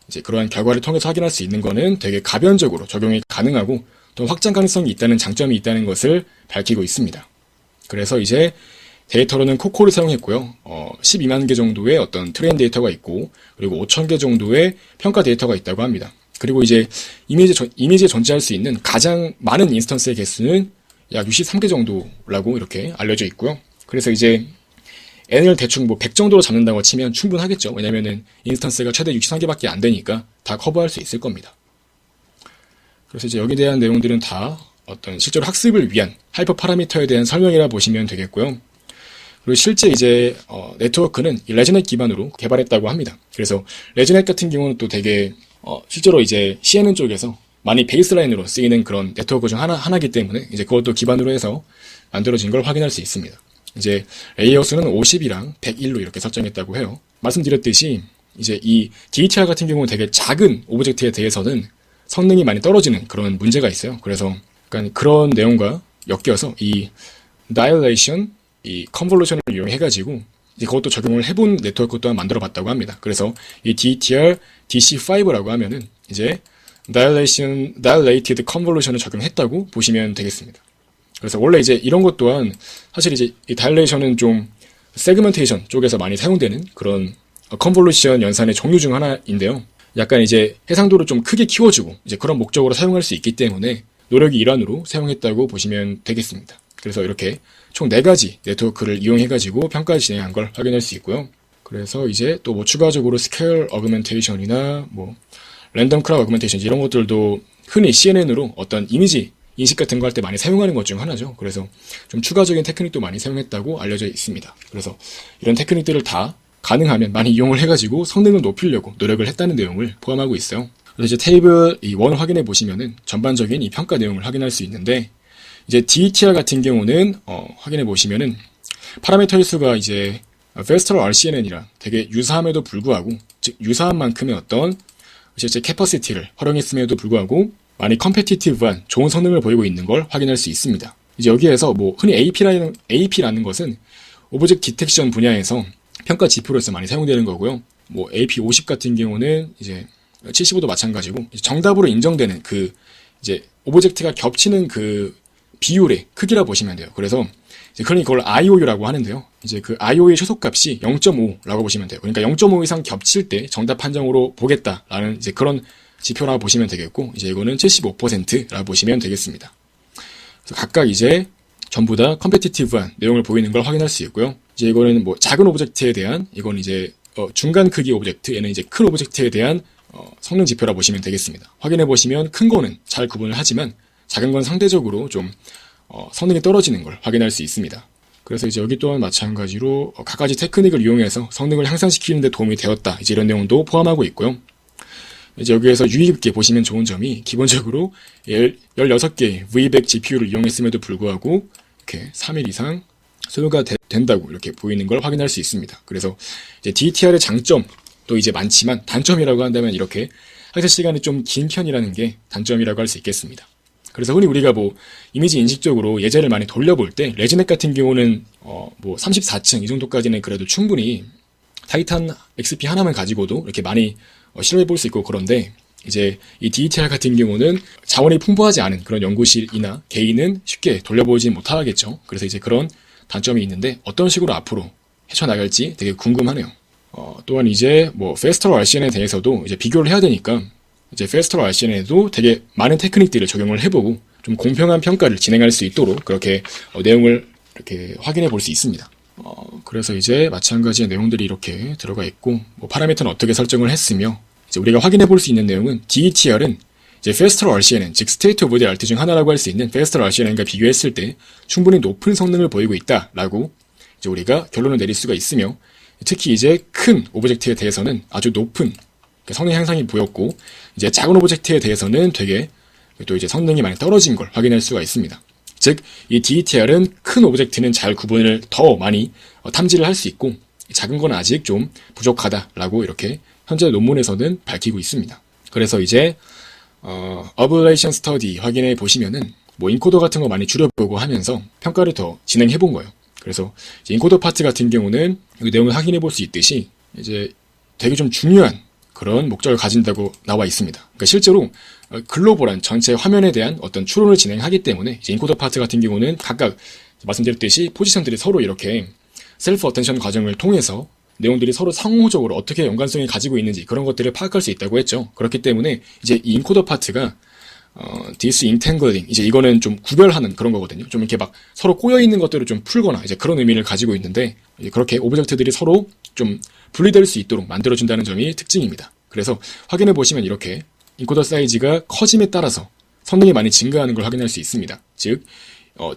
이제 그러한 결과를 통해서 확인할 수 있는 거는 되게 가변적으로 적용이 가능하고 또 확장 가능성이 있다는 장점이 있다는 것을 밝히고 있습니다. 그래서 이제 데이터로는 코코를 사용했고요. 12만 개 정도의 어떤 트레인 데이터가 있고 그리고 5,000개 정도의 평가 데이터가 있다고 합니다. 그리고 이제 이미지에 존재할 수 있는 가장 많은 인스턴스의 개수는 약 63개 정도라고 이렇게 알려져 있고요. 그래서 이제 n을 대충 뭐 100 정도로 잡는다고 치면 충분하겠죠. 왜냐면은 인스턴스가 최대 63개밖에 안 되니까 다 커버할 수 있을 겁니다. 그래서 이제 여기에 대한 내용들은 다 어떤 실제로 학습을 위한 하이퍼 파라미터에 대한 설명이라 보시면 되겠고요. 그리고 실제 이제 네트워크는 이 레즈넷 기반으로 개발했다고 합니다. 그래서 레즈넷 같은 경우는 또 되게 실제로 이제 CNN 쪽에서 많이 베이스라인으로 쓰이는 그런 네트워크 중 하나이기 때문에 이제 그것도 기반으로 해서 만들어진 걸 확인할 수 있습니다. 이제 레이어 수는 50이랑 101로 이렇게 설정했다고 해요. 말씀드렸듯이 이제 이 DETR 같은 경우는 되게 작은 오브젝트에 대해서는 성능이 많이 떨어지는 그런 문제가 있어요. 그래서 약간 그런 내용과 엮여서 이 Dilation, 이 컨볼루션을 이용해가지고 이제 그것도 적용을 해본 네트워크 또한 만들어봤다고 합니다. 그래서 이 DETR DC5라고 하면은 이제 Dilated Convolution을 적용했다고 보시면 되겠습니다. 그래서 원래 이제 이런 것 또한 사실 이제 이 Dilation은 좀 세그멘테이션 쪽에서 많이 사용되는 그런 컨볼루션 연산의 종류 중 하나인데요. 약간 이제 해상도를 좀 크게 키워주고 이제 그런 목적으로 사용할 수 있기 때문에 노력의 일환으로 사용했다고 보시면 되겠습니다. 그래서 이렇게 총 4가지 네트워크를 이용해가지고 평가 진행한 걸 확인할 수 있고요. 그래서 이제 또 뭐 추가적으로 스케일 어그멘테이션이나 뭐 랜덤 크라우드 어그멘테이션 이런 것들도 흔히 CNN으로 어떤 이미지 인식 같은 거 할 때 많이 사용하는 것 중 하나죠. 그래서 좀 추가적인 테크닉도 많이 사용했다고 알려져 있습니다. 그래서 이런 테크닉들을 다 가능하면 많이 이용을 해가지고 성능을 높이려고 노력을 했다는 내용을 포함하고 있어요. 그래서 이제 테이블 1 확인해 보시면은 전반적인 이 평가 내용을 확인할 수 있는데 이제 DETR 같은 경우는 확인해 보시면은 파라미터 일수가 이제 페스트럴 RCNN이랑 되게 유사함에도 불구하고 즉 유사한 만큼의 어떤 실제 캐퍼시티를 활용했음에도 불구하고 많이 컴페티티브한 좋은 성능을 보이고 있는 걸 확인할 수 있습니다. 이제 여기에서 뭐 흔히 AP라는 것은 오브젝트 디텍션 분야에서 평가 지표로서 많이 사용되는 거고요. 뭐 AP50 같은 경우는 이제 75도 마찬가지고 정답으로 인정되는 그 이제 오브젝트가 겹치는 그 비율의 크기라 보시면 돼요. 그래서 이제 그러니 그걸 IOU라고 하는데요. 이제 그 IOU의 최소값이 0.5라고 보시면 돼요. 그러니까 0.5 이상 겹칠 때 정답 판정으로 보겠다라는 이제 그런 지표라고 보시면 되겠고, 이제 이거는 75%라고 보시면 되겠습니다. 그래서 각각 이제 전부 다 컴페티티브한 내용을 보이는 걸 확인할 수 있고요. 이제 이거는 뭐 작은 오브젝트에 대한, 이건 이제 중간 크기 오브젝트, 얘는 이제 큰 오브젝트에 대한 성능 지표라 보시면 되겠습니다. 확인해 보시면 큰 거는 잘 구분을 하지만 작은 건 상대적으로 좀 성능이 떨어지는 걸 확인할 수 있습니다. 그래서 이제 여기 또한 마찬가지로 각가지 테크닉을 이용해서 성능을 향상시키는 데 도움이 되었다, 이제 이런 내용도 포함하고 있고요. 이제 여기에서 유의 깊게 보시면 좋은 점이 기본적으로 16개의 V100 GPU를 이용했음에도 불구하고 이렇게 3일 이상 소요가 된다고 이렇게 보이는 걸 확인할 수 있습니다. 그래서 이제 DETR의 장점도 이제 많지만 단점이라고 한다면 이렇게 학습 시간이 좀 긴 편이라는 게 단점이라고 할 수 있겠습니다. 그래서 흔히 우리가 뭐 이미지 인식적으로 예제를 많이 돌려볼 때 레즈넷 같은 경우는 뭐 34층 이 정도까지는 그래도 충분히 타이탄 XP 하나만 가지고도 이렇게 많이 실험해 볼 수 있고, 그런데 이제 이 DETR 같은 경우는 자원이 풍부하지 않은 그런 연구실이나 개인은 쉽게 돌려보지 못하겠죠. 그래서 이제 그런 단점이 있는데 어떤 식으로 앞으로 헤쳐나갈지 되게 궁금하네요. 또한 이제 뭐 페스트럴 RCN에 대해서도 이제 비교를 해야 되니까 이제 페스트럴 RCN에도 되게 많은 테크닉들을 적용을 해보고 좀 공평한 평가를 진행할 수 있도록 그렇게 내용을 이렇게 확인해 볼 수 있습니다. 그래서 이제 마찬가지의 내용들이 이렇게 들어가 있고, 뭐 파라미터는 어떻게 설정을 했으며, 이제 우리가 확인해 볼 수 있는 내용은 DETR은 이제 페스트럴 RCNN, 즉 스테이트 오브 더 아트 중 하나라고 할 수 있는 페스트럴 RCNN과 비교했을 때 충분히 높은 성능을 보이고 있다라고 이제 우리가 결론을 내릴 수가 있으며, 특히 이제 큰 오브젝트에 대해서는 아주 높은 성능 향상이 보였고, 이제 작은 오브젝트에 대해서는 되게 또 이제 성능이 많이 떨어진 걸 확인할 수가 있습니다. 즉, 이 DETR은 큰 오브젝트는 잘 구분을 더 많이 탐지를 할 수 있고, 작은 건 아직 좀 부족하다라고 이렇게 현재 논문에서는 밝히고 있습니다. 그래서 이제 어블레이션 스터디 확인해 보시면은 뭐 인코더 같은 거 많이 줄여보고 하면서 평가를 더 진행해 본 거예요. 그래서 이제 인코더 파트 같은 경우는 이 내용을 확인해 볼 수 있듯이 이제 되게 좀 중요한 그런 목적을 가진다고 나와 있습니다. 그러니까 실제로 글로벌한 전체 화면에 대한 어떤 추론을 진행하기 때문에 이제 인코더 파트 같은 경우는 각각 말씀드렸듯이 포지션들이 서로 이렇게 셀프 어텐션 과정을 통해서 내용들이 서로 상호적으로 어떻게 연관성이 가지고 있는지 그런 것들을 파악할 수 있다고 했죠. 그렇기 때문에 이제 이 인코더 파트가 disentangling, 이제 이거는 좀 구별하는 그런 거거든요. 좀 이렇게 막 서로 꼬여 있는 것들을 좀 풀거나 이제 그런 의미를 가지고 있는데, 그렇게 오브젝트들이 서로 좀 분리될 수 있도록 만들어준다는 점이 특징입니다. 그래서 확인해 보시면 이렇게 인코더 사이즈가 커짐에 따라서 성능이 많이 증가하는 걸 확인할 수 있습니다. 즉,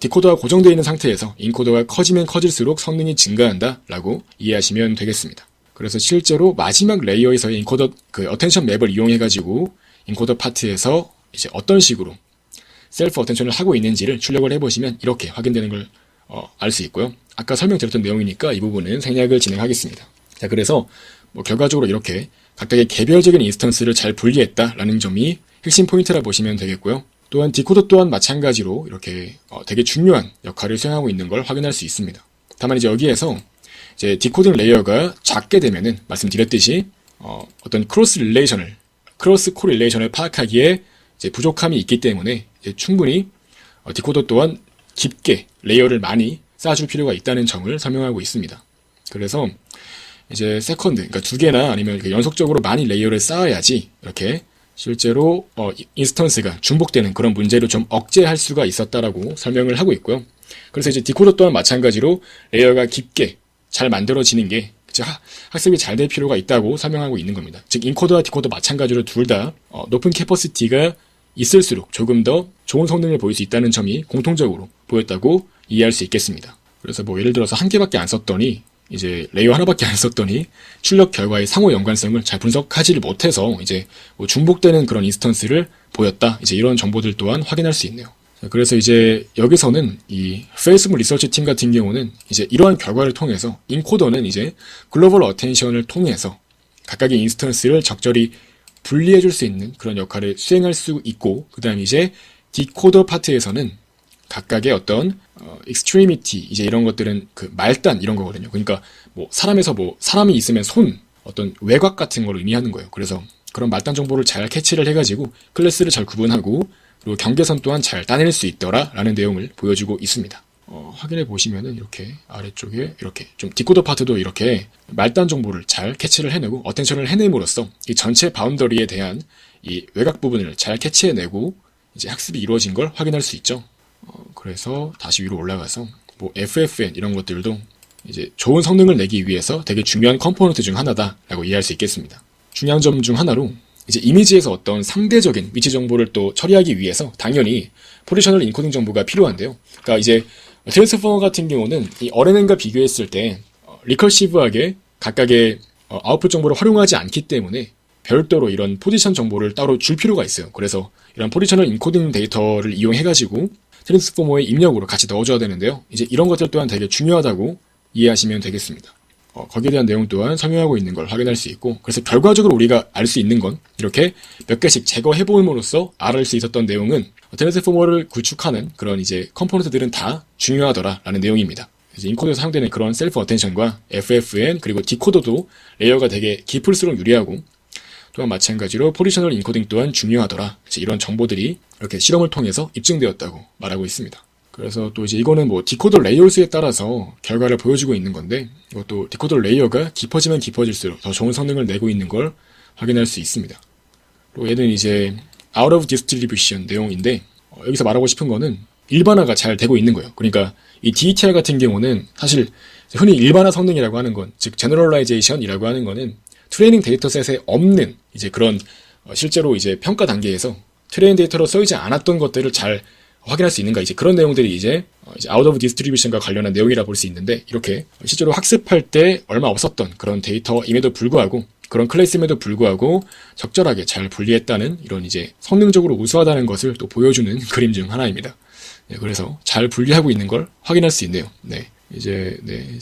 디코더가 고정되어 있는 상태에서 인코더가 커지면 커질수록 성능이 증가한다 라고 이해하시면 되겠습니다. 그래서 실제로 마지막 레이어에서의 인코더 어텐션 맵을 이용해가지고 인코더 파트에서 이제 어떤 식으로 셀프 어텐션을 하고 있는지를 출력을 해보시면 이렇게 확인되는 걸 알 수 있고요. 아까 설명드렸던 내용이니까 이 부분은 생략을 진행하겠습니다. 자, 그래서 결과적으로 이렇게 각각의 개별적인 인스턴스를 잘 분리했다라는 점이 핵심 포인트라 보시면 되겠고요. 또한 디코더 또한 마찬가지로 이렇게 되게 중요한 역할을 수행하고 있는 걸 확인할 수 있습니다. 다만 이제 여기에서 이제 디코딩 레이어가 작게 되면은 말씀드렸듯이 어떤 크로스 코릴레이션을 파악하기에 이제 부족함이 있기 때문에 이제 충분히 디코더 또한 깊게 레이어를 많이 쌓아줄 필요가 있다는 점을 설명하고 있습니다. 그래서 이제 세컨드, 그러니까 두 개나 아니면 연속적으로 많이 레이어를 쌓아야지 이렇게 실제로 인스턴스가 중복되는 그런 문제를 좀 억제할 수가 있었다라고 설명을 하고 있고요. 그래서 이제 디코더 또한 마찬가지로 레이어가 깊게 잘 만들어지는 게 학습이 잘 될 필요가 있다고 설명하고 있는 겁니다. 즉 인코더와 디코더 마찬가지로 둘 다 높은 캐퍼시티가 있을수록 조금 더 좋은 성능을 보일 수 있다는 점이 공통적으로 보였다고 이해할 수 있겠습니다. 그래서 예를 들어서 한 개밖에 안 썼더니 이제 레이어 하나밖에 안 썼더니 출력 결과의 상호 연관성을 잘 분석하지를 못해서 이제 중복되는 그런 인스턴스를 보였다. 이제 이런 정보들 또한 확인할 수 있네요. 그래서 이제 여기서는 이 페이스북 리서치 팀 같은 경우는 이제 이러한 결과를 통해서 인코더는 이제 글로벌 어텐션을 통해서 각각의 인스턴스를 적절히 분리해줄 수 있는 그런 역할을 수행할 수 있고, 그 다음에 이제 디코더 파트에서는 각각의 어떤 extremity 이제 이런 것들은 말단 이런 거거든요. 그러니까 사람이 있으면 어떤 외곽 같은 걸 의미하는 거예요. 그래서 그런 말단 정보를 잘 캐치를 해가지고 클래스를 잘 구분하고 그리고 경계선 또한 잘 따낼 수 있더라라는 내용을 보여주고 있습니다. 확인해 보시면은 이렇게 아래쪽에 이렇게 좀 디코더 파트도 이렇게 말단 정보를 잘 캐치를 해내고 어텐션을 해냄으로써 이 전체 바운더리에 대한 이 외곽 부분을 잘 캐치해내고 이제 학습이 이루어진 걸 확인할 수 있죠. 그래서 다시 위로 올라가서 FFN 이런 것들도 이제 좋은 성능을 내기 위해서 되게 중요한 컴포넌트 중 하나다라고 이해할 수 있겠습니다. 중요한 점 중 하나로 이제 이미지에서 어떤 상대적인 위치 정보를 또 처리하기 위해서 당연히 포지셔널 인코딩 정보가 필요한데요. 그러니까 이제 트랜스포머 같은 경우는 이 RNN과 비교했을 때 리커시브하게 각각의 아웃풋 정보를 활용하지 않기 때문에 별도로 이런 포지션 정보를 따로 줄 필요가 있어요. 그래서 이런 포지셔널 인코딩 데이터를 이용해가지고 트랜스포머의 입력으로 같이 넣어줘야 되는데요. 이제 이런 것들 또한 되게 중요하다고 이해하시면 되겠습니다. 거기에 대한 내용 또한 설명하고 있는 걸 확인할 수 있고, 그래서 결과적으로 우리가 알 수 있는 건 이렇게 몇 개씩 제거해봄으로써 알을 수 있었던 내용은 트랜스포머를 구축하는 그런 이제 컴포넌트들은 다 중요하더라라는 내용입니다. 그래서 인코더에서 사용되는 그런 셀프 어텐션과 FFN 그리고 디코더도 레이어가 되게 깊을수록 유리하고, 또한 마찬가지로 포지셔널 인코딩 또한 중요하더라. 이런 정보들이 이렇게 실험을 통해서 입증되었다고 말하고 있습니다. 그래서 또 이제 이거는 디코더 레이어 수에 따라서 결과를 보여주고 있는 건데, 이것도 디코더 레이어가 깊어지면 깊어질수록 더 좋은 성능을 내고 있는 걸 확인할 수 있습니다. 또 얘는 이제 out of distribution 내용인데, 여기서 말하고 싶은 거는 일반화가 잘 되고 있는 거예요. 그러니까 이 DETR 같은 경우는 사실 흔히 일반화 성능이라고 하는 건, 즉 제너럴라이제이션이라고 하는 거는 트레이닝 데이터셋에 없는 이제 그런 실제로 이제 평가 단계에서 트레이닝 데이터로 써있지 않았던 것들을 잘 확인할 수 있는가, 이제 그런 내용들이 이제 out of distribution과 관련한 내용이라 볼 수 있는데, 이렇게 실제로 학습할 때 얼마 없었던 그런 데이터임에도 불구하고, 그런 클래스임에도 불구하고 적절하게 잘 분리했다는 이런 이제 성능적으로 우수하다는 것을 또 보여주는 그림 중 하나입니다. 네, 그래서 잘 분리하고 있는 걸 확인할 수 있네요.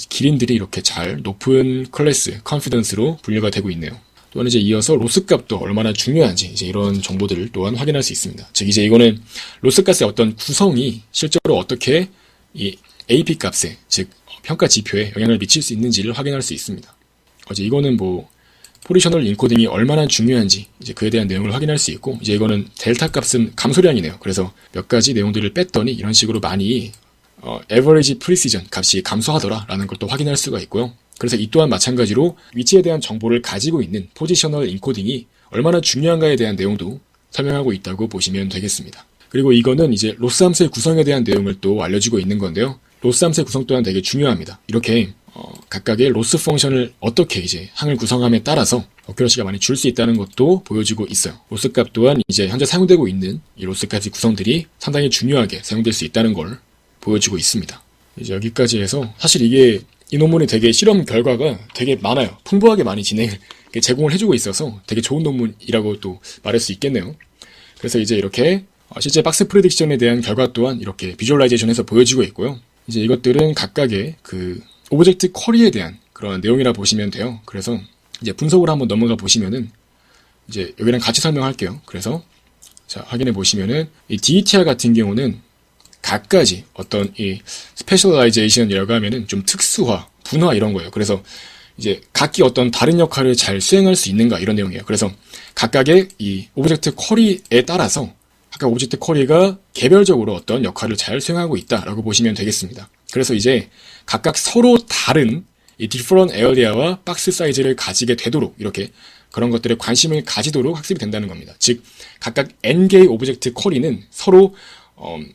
기린들이 이렇게 잘 높은 클래스, 컨피던스로 분류가 되고 있네요. 또한 이제 이어서 로스 값도 얼마나 중요한지 이제 이런 정보들을 또한 확인할 수 있습니다. 즉 이제 이거는 로스 값의 어떤 구성이 실제로 어떻게 이 AP 값에, 즉 평가 지표에 영향을 미칠 수 있는지를 확인할 수 있습니다. 이제 이거는 포지셔널 인코딩이 얼마나 중요한지 이제 그에 대한 내용을 확인할 수 있고, 이제 이거는 델타 값은 감소량이네요. 그래서 몇 가지 내용들을 뺐더니 이런 식으로 많이 average precision 값이 감소하더라라는 걸 또 확인할 수가 있고요. 그래서 이 또한 마찬가지로 위치에 대한 정보를 가지고 있는 포지셔널 인코딩이 얼마나 중요한가에 대한 내용도 설명하고 있다고 보시면 되겠습니다. 그리고 이거는 이제 로스 함수의 구성에 대한 내용을 또 알려주고 있는 건데요. 로스 함수의 구성 또한 되게 중요합니다. 이렇게 각각의 로스 펑션을 어떻게 이제 항을 구성함에 따라서 어큐러시가 많이 줄 수 있다는 것도 보여주고 있어요. 로스 값 또한 이제 현재 사용되고 있는 이 로스 값의 구성들이 상당히 중요하게 사용될 수 있다는 걸 보여주고 있습니다. 이제 여기까지 해서 사실 이 논문이 되게 실험 결과가 되게 많아요. 풍부하게 많이 제공을 해주고 있어서 되게 좋은 논문이라고 또 말할 수 있겠네요. 그래서 이제 이렇게 실제 박스 프레딕션에 대한 결과 또한 이렇게 비주얼라이제이션해서 보여지고 있고요. 이제 이것들은 각각의 그 오브젝트 쿼리에 대한 그런 내용이라 보시면 돼요. 그래서 이제 분석으로 한번 넘어가 보시면은 이제 여기랑 같이 설명할게요. 그래서 자, 확인해 보시면은 이 DETR 같은 경우는 각가지 어떤 이 스페셜라이제이션이라고 하면은 좀 특수화, 분화 이런 거예요. 그래서 이제 각기 어떤 다른 역할을 잘 수행할 수 있는가 이런 내용이에요. 그래서 각각의 이 오브젝트 쿼리에 따라서 각각 오브젝트 쿼리가 개별적으로 어떤 역할을 잘 수행하고 있다라고 보시면 되겠습니다. 그래서 이제 각각 서로 다른 이 different area와 박스 사이즈를 가지게 되도록 이렇게 그런 것들에 관심을 가지도록 학습이 된다는 겁니다. 즉 각각 n개의 오브젝트 쿼리는 서로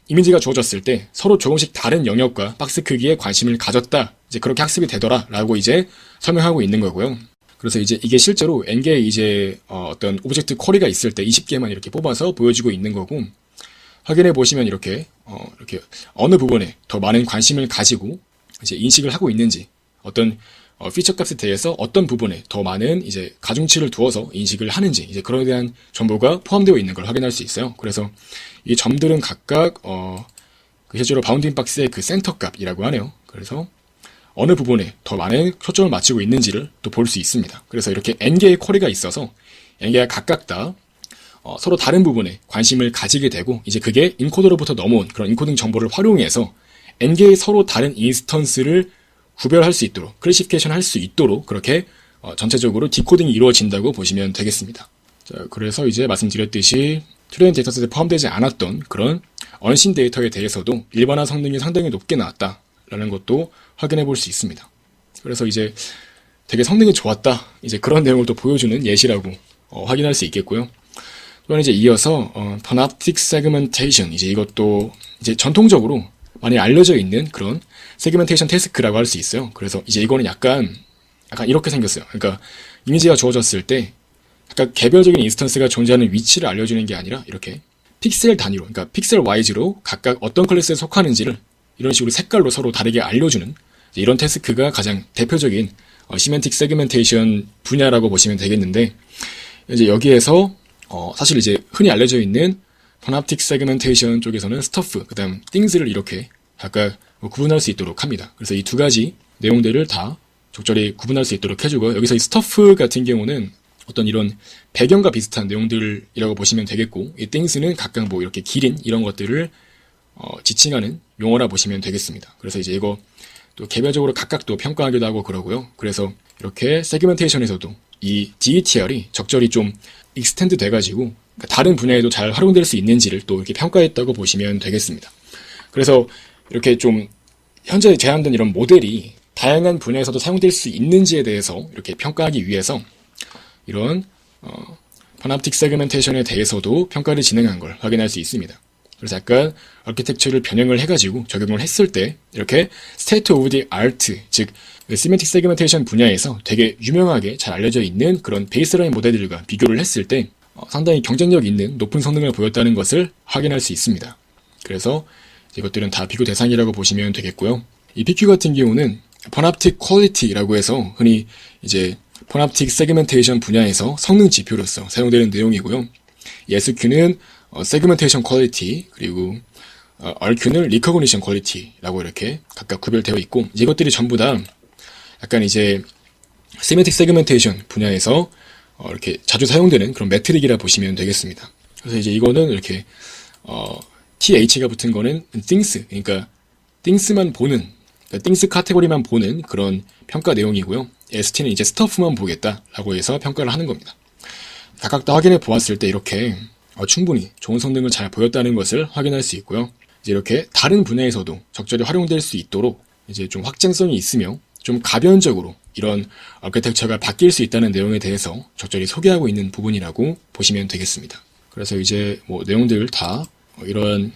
이미지가 주어졌을 때 서로 조금씩 다른 영역과 박스 크기에 관심을 가졌다. 이제 그렇게 학습이 되더라라고 이제 설명하고 있는 거고요. 그래서 이제 이게 실제로 n개의 이제 어떤 오브젝트 쿼리가 있을 때 20개만 이렇게 뽑아서 보여주고 있는 거고 확인해 보시면 이렇게 어느 부분에 더 많은 관심을 가지고 이제 인식을 하고 있는지 어떤 피처 값에 대해서 어떤 부분에 더 많은 이제 가중치를 두어서 인식을 하는지 이제 그런 대한 정보가 포함되어 있는 걸 확인할 수 있어요. 그래서 이 점들은 각각 실제로 바운딩 박스의 그 센터 값이라고 하네요. 그래서 어느 부분에 더 많은 초점을 맞추고 있는지를 또 볼 수 있습니다. 그래서 이렇게 n개의 쿼리가 있어서 n개가 각각 다 서로 다른 부분에 관심을 가지게 되고 이제 그게 인코더로부터 넘어온 그런 인코딩 정보를 활용해서 n개의 서로 다른 인스턴스를 구별할 수 있도록 클래시피케이션 할 수 있도록 그렇게 전체적으로 디코딩이 이루어진다고 보시면 되겠습니다. 자, 그래서 이제 말씀드렸듯이 트레이닝 데이터셋에 포함되지 않았던 그런 언신 데이터에 대해서도 일반화 성능이 상당히 높게 나왔다라는 것도 확인해 볼 수 있습니다. 그래서 이제 되게 성능이 좋았다 이제 그런 내용을 또 보여주는 예시라고 확인할 수 있겠고요. 또한 이제 이어서 Panoptic Segmentation 이제 이것도 이제 전통적으로 많이 알려져 있는 그런 세그멘테이션 태스크라고 할 수 있어요. 그래서 이제 이거는 약간 이렇게 생겼어요. 그러니까 이미지가 주어졌을 때 각각 개별적인 인스턴스가 존재하는 위치를 알려주는 게 아니라 이렇게 픽셀 단위로, 그러니까 픽셀 와이즈로 각각 어떤 클래스에 속하는지를 이런 식으로 색깔로 서로 다르게 알려주는 이런 태스크가 가장 대표적인 시멘틱 세그멘테이션 분야라고 보시면 되겠는데 이제 여기에서 사실 이제 흔히 알려져 있는 Panoptic Segmentation 쪽에서는 stuff, 그 다음 things를 이렇게 각각 구분할 수 있도록 합니다. 그래서 이 두 가지 내용들을 다 적절히 구분할 수 있도록 해주고 여기서 이 stuff 같은 경우는 어떤 이런 배경과 비슷한 내용들이라고 보시면 되겠고 이 things는 각각 뭐 이렇게 기린 이런 것들을 지칭하는 용어라 보시면 되겠습니다. 그래서 이제 이거 또 개별적으로 각각 또 평가하기도 하고 그러고요. 그래서 이렇게 세그멘테이션에서도 이 DETR이 적절히 좀 익스텐드 돼가지고 다른 분야에도 잘 활용될 수 있는지를 또 이렇게 평가했다고 보시면 되겠습니다. 그래서 이렇게 좀 현재 제한된 이런 모델이 다양한 분야에서도 사용될 수 있는지에 대해서 이렇게 평가하기 위해서 이런 Panoptic Segmentation에 대해서도 평가를 진행한 걸 확인할 수 있습니다. 그래서 약간 아키텍처를 변형을 해가지고 적용을 했을 때 이렇게 State of the Art, 즉 Semantic Segmentation 분야에서 되게 유명하게 잘 알려져 있는 그런 베이스라인 모델들과 비교를 했을 때 상당히 경쟁력 있는 높은 성능을 보였다는 것을 확인할 수 있습니다. 그래서 이것들은 다 비교 대상이라고 보시면 되겠고요. 이 PQ 같은 경우는 Panoptic Quality라고 해서 흔히 이제 Panoptic Segmentation 분야에서 성능 지표로서 사용되는 내용이고요. 이 SQ는 Segmentation Quality 그리고 RQ는 Recognition Quality라고 이렇게 각각 구별되어 있고 이것들이 전부 다 약간 이제 Semantic Segmentation 분야에서 이렇게 자주 사용되는 그런 매트릭이라 보시면 되겠습니다. 그래서 이제 이거는 이렇게 TH가 붙은 거는 things, 그러니까 things만 보는, 그러니까 things 카테고리만 보는 그런 평가 내용이고요. ST는 이제 stuff만 보겠다라고 해서 평가를 하는 겁니다. 각각 다 확인해 보았을 때 이렇게 충분히 좋은 성능을 잘 보였다는 것을 확인할 수 있고요. 이제 이렇게 다른 분야에서도 적절히 활용될 수 있도록 이제 좀 확장성이 있으며 좀 가변적으로 이런 아키텍처가 바뀔 수 있다는 내용에 대해서 적절히 소개하고 있는 부분이라고 보시면 되겠습니다. 그래서 이제 뭐 내용들 다 이런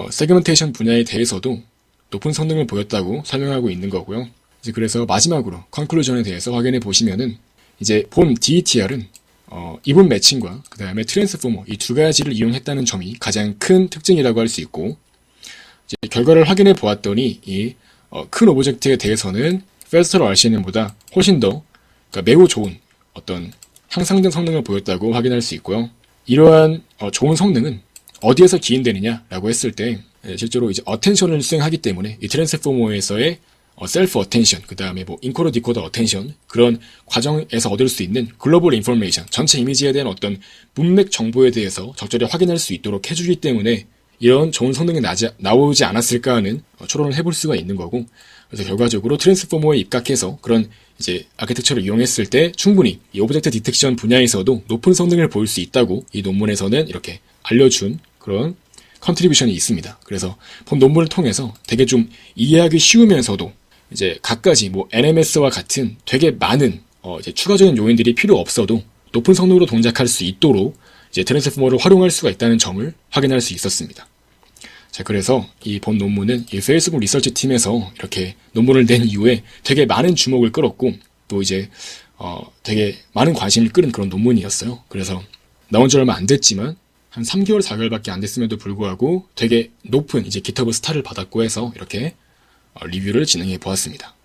세그멘테이션 분야에 대해서도 높은 성능을 보였다고 설명하고 있는 거고요. 이제 그래서 마지막으로 컨클루전에 대해서 확인해 보시면은 이제 본 DETR은 이분 매칭과 그 다음에 트랜스포머 이 두 가지를 이용했다는 점이 가장 큰 특징이라고 할 수 있고 이제 결과를 확인해 보았더니 이 큰 오브젝트에 대해서는 faster로 RCNN보다 훨씬 더 그러니까 매우 좋은 어떤 향상된 성능을 보였다고 확인할 수 있고요. 이러한 좋은 성능은 어디에서 기인되느냐라고 했을 때 실제로 이제 어텐션을 수행하기 때문에 이 트랜스포머에서의 셀프 어텐션, 그 다음에 뭐 인코더 디코더 어텐션 그런 과정에서 얻을 수 있는 글로벌 인포메이션, 전체 이미지에 대한 어떤 문맥 정보에 대해서 적절히 확인할 수 있도록 해주기 때문에 이런 좋은 성능이 나오지 않았을까 하는 추론을 해볼 수가 있는 거고, 그래서 결과적으로 트랜스포머에 입각해서 그런 이제 아키텍처를 이용했을 때 충분히 이 오브젝트 디텍션 분야에서도 높은 성능을 보일 수 있다고 이 논문에서는 이렇게 알려준 그런 컨트리뷰션이 있습니다. 그래서 본 논문을 통해서 되게 좀 이해하기 쉬우면서도 이제 갖가지 뭐 NMS와 같은 되게 많은 이제 추가적인 요인들이 필요 없어도 높은 성능으로 동작할 수 있도록 이제 트랜스포머를 활용할 수가 있다는 점을 확인할 수 있었습니다. 자, 그래서 이 본 논문은 이 페이스북 리서치 팀에서 이렇게 논문을 낸 이후에 되게 많은 주목을 끌었고 또 이제 되게 많은 관심을 끌은 그런 논문이었어요. 그래서 나온 지 얼마 안 됐지만 한 3개월, 4개월밖에 안 됐음에도 불구하고 되게 높은 이제 GitHub 스타를 받았고 해서 이렇게 리뷰를 진행해 보았습니다.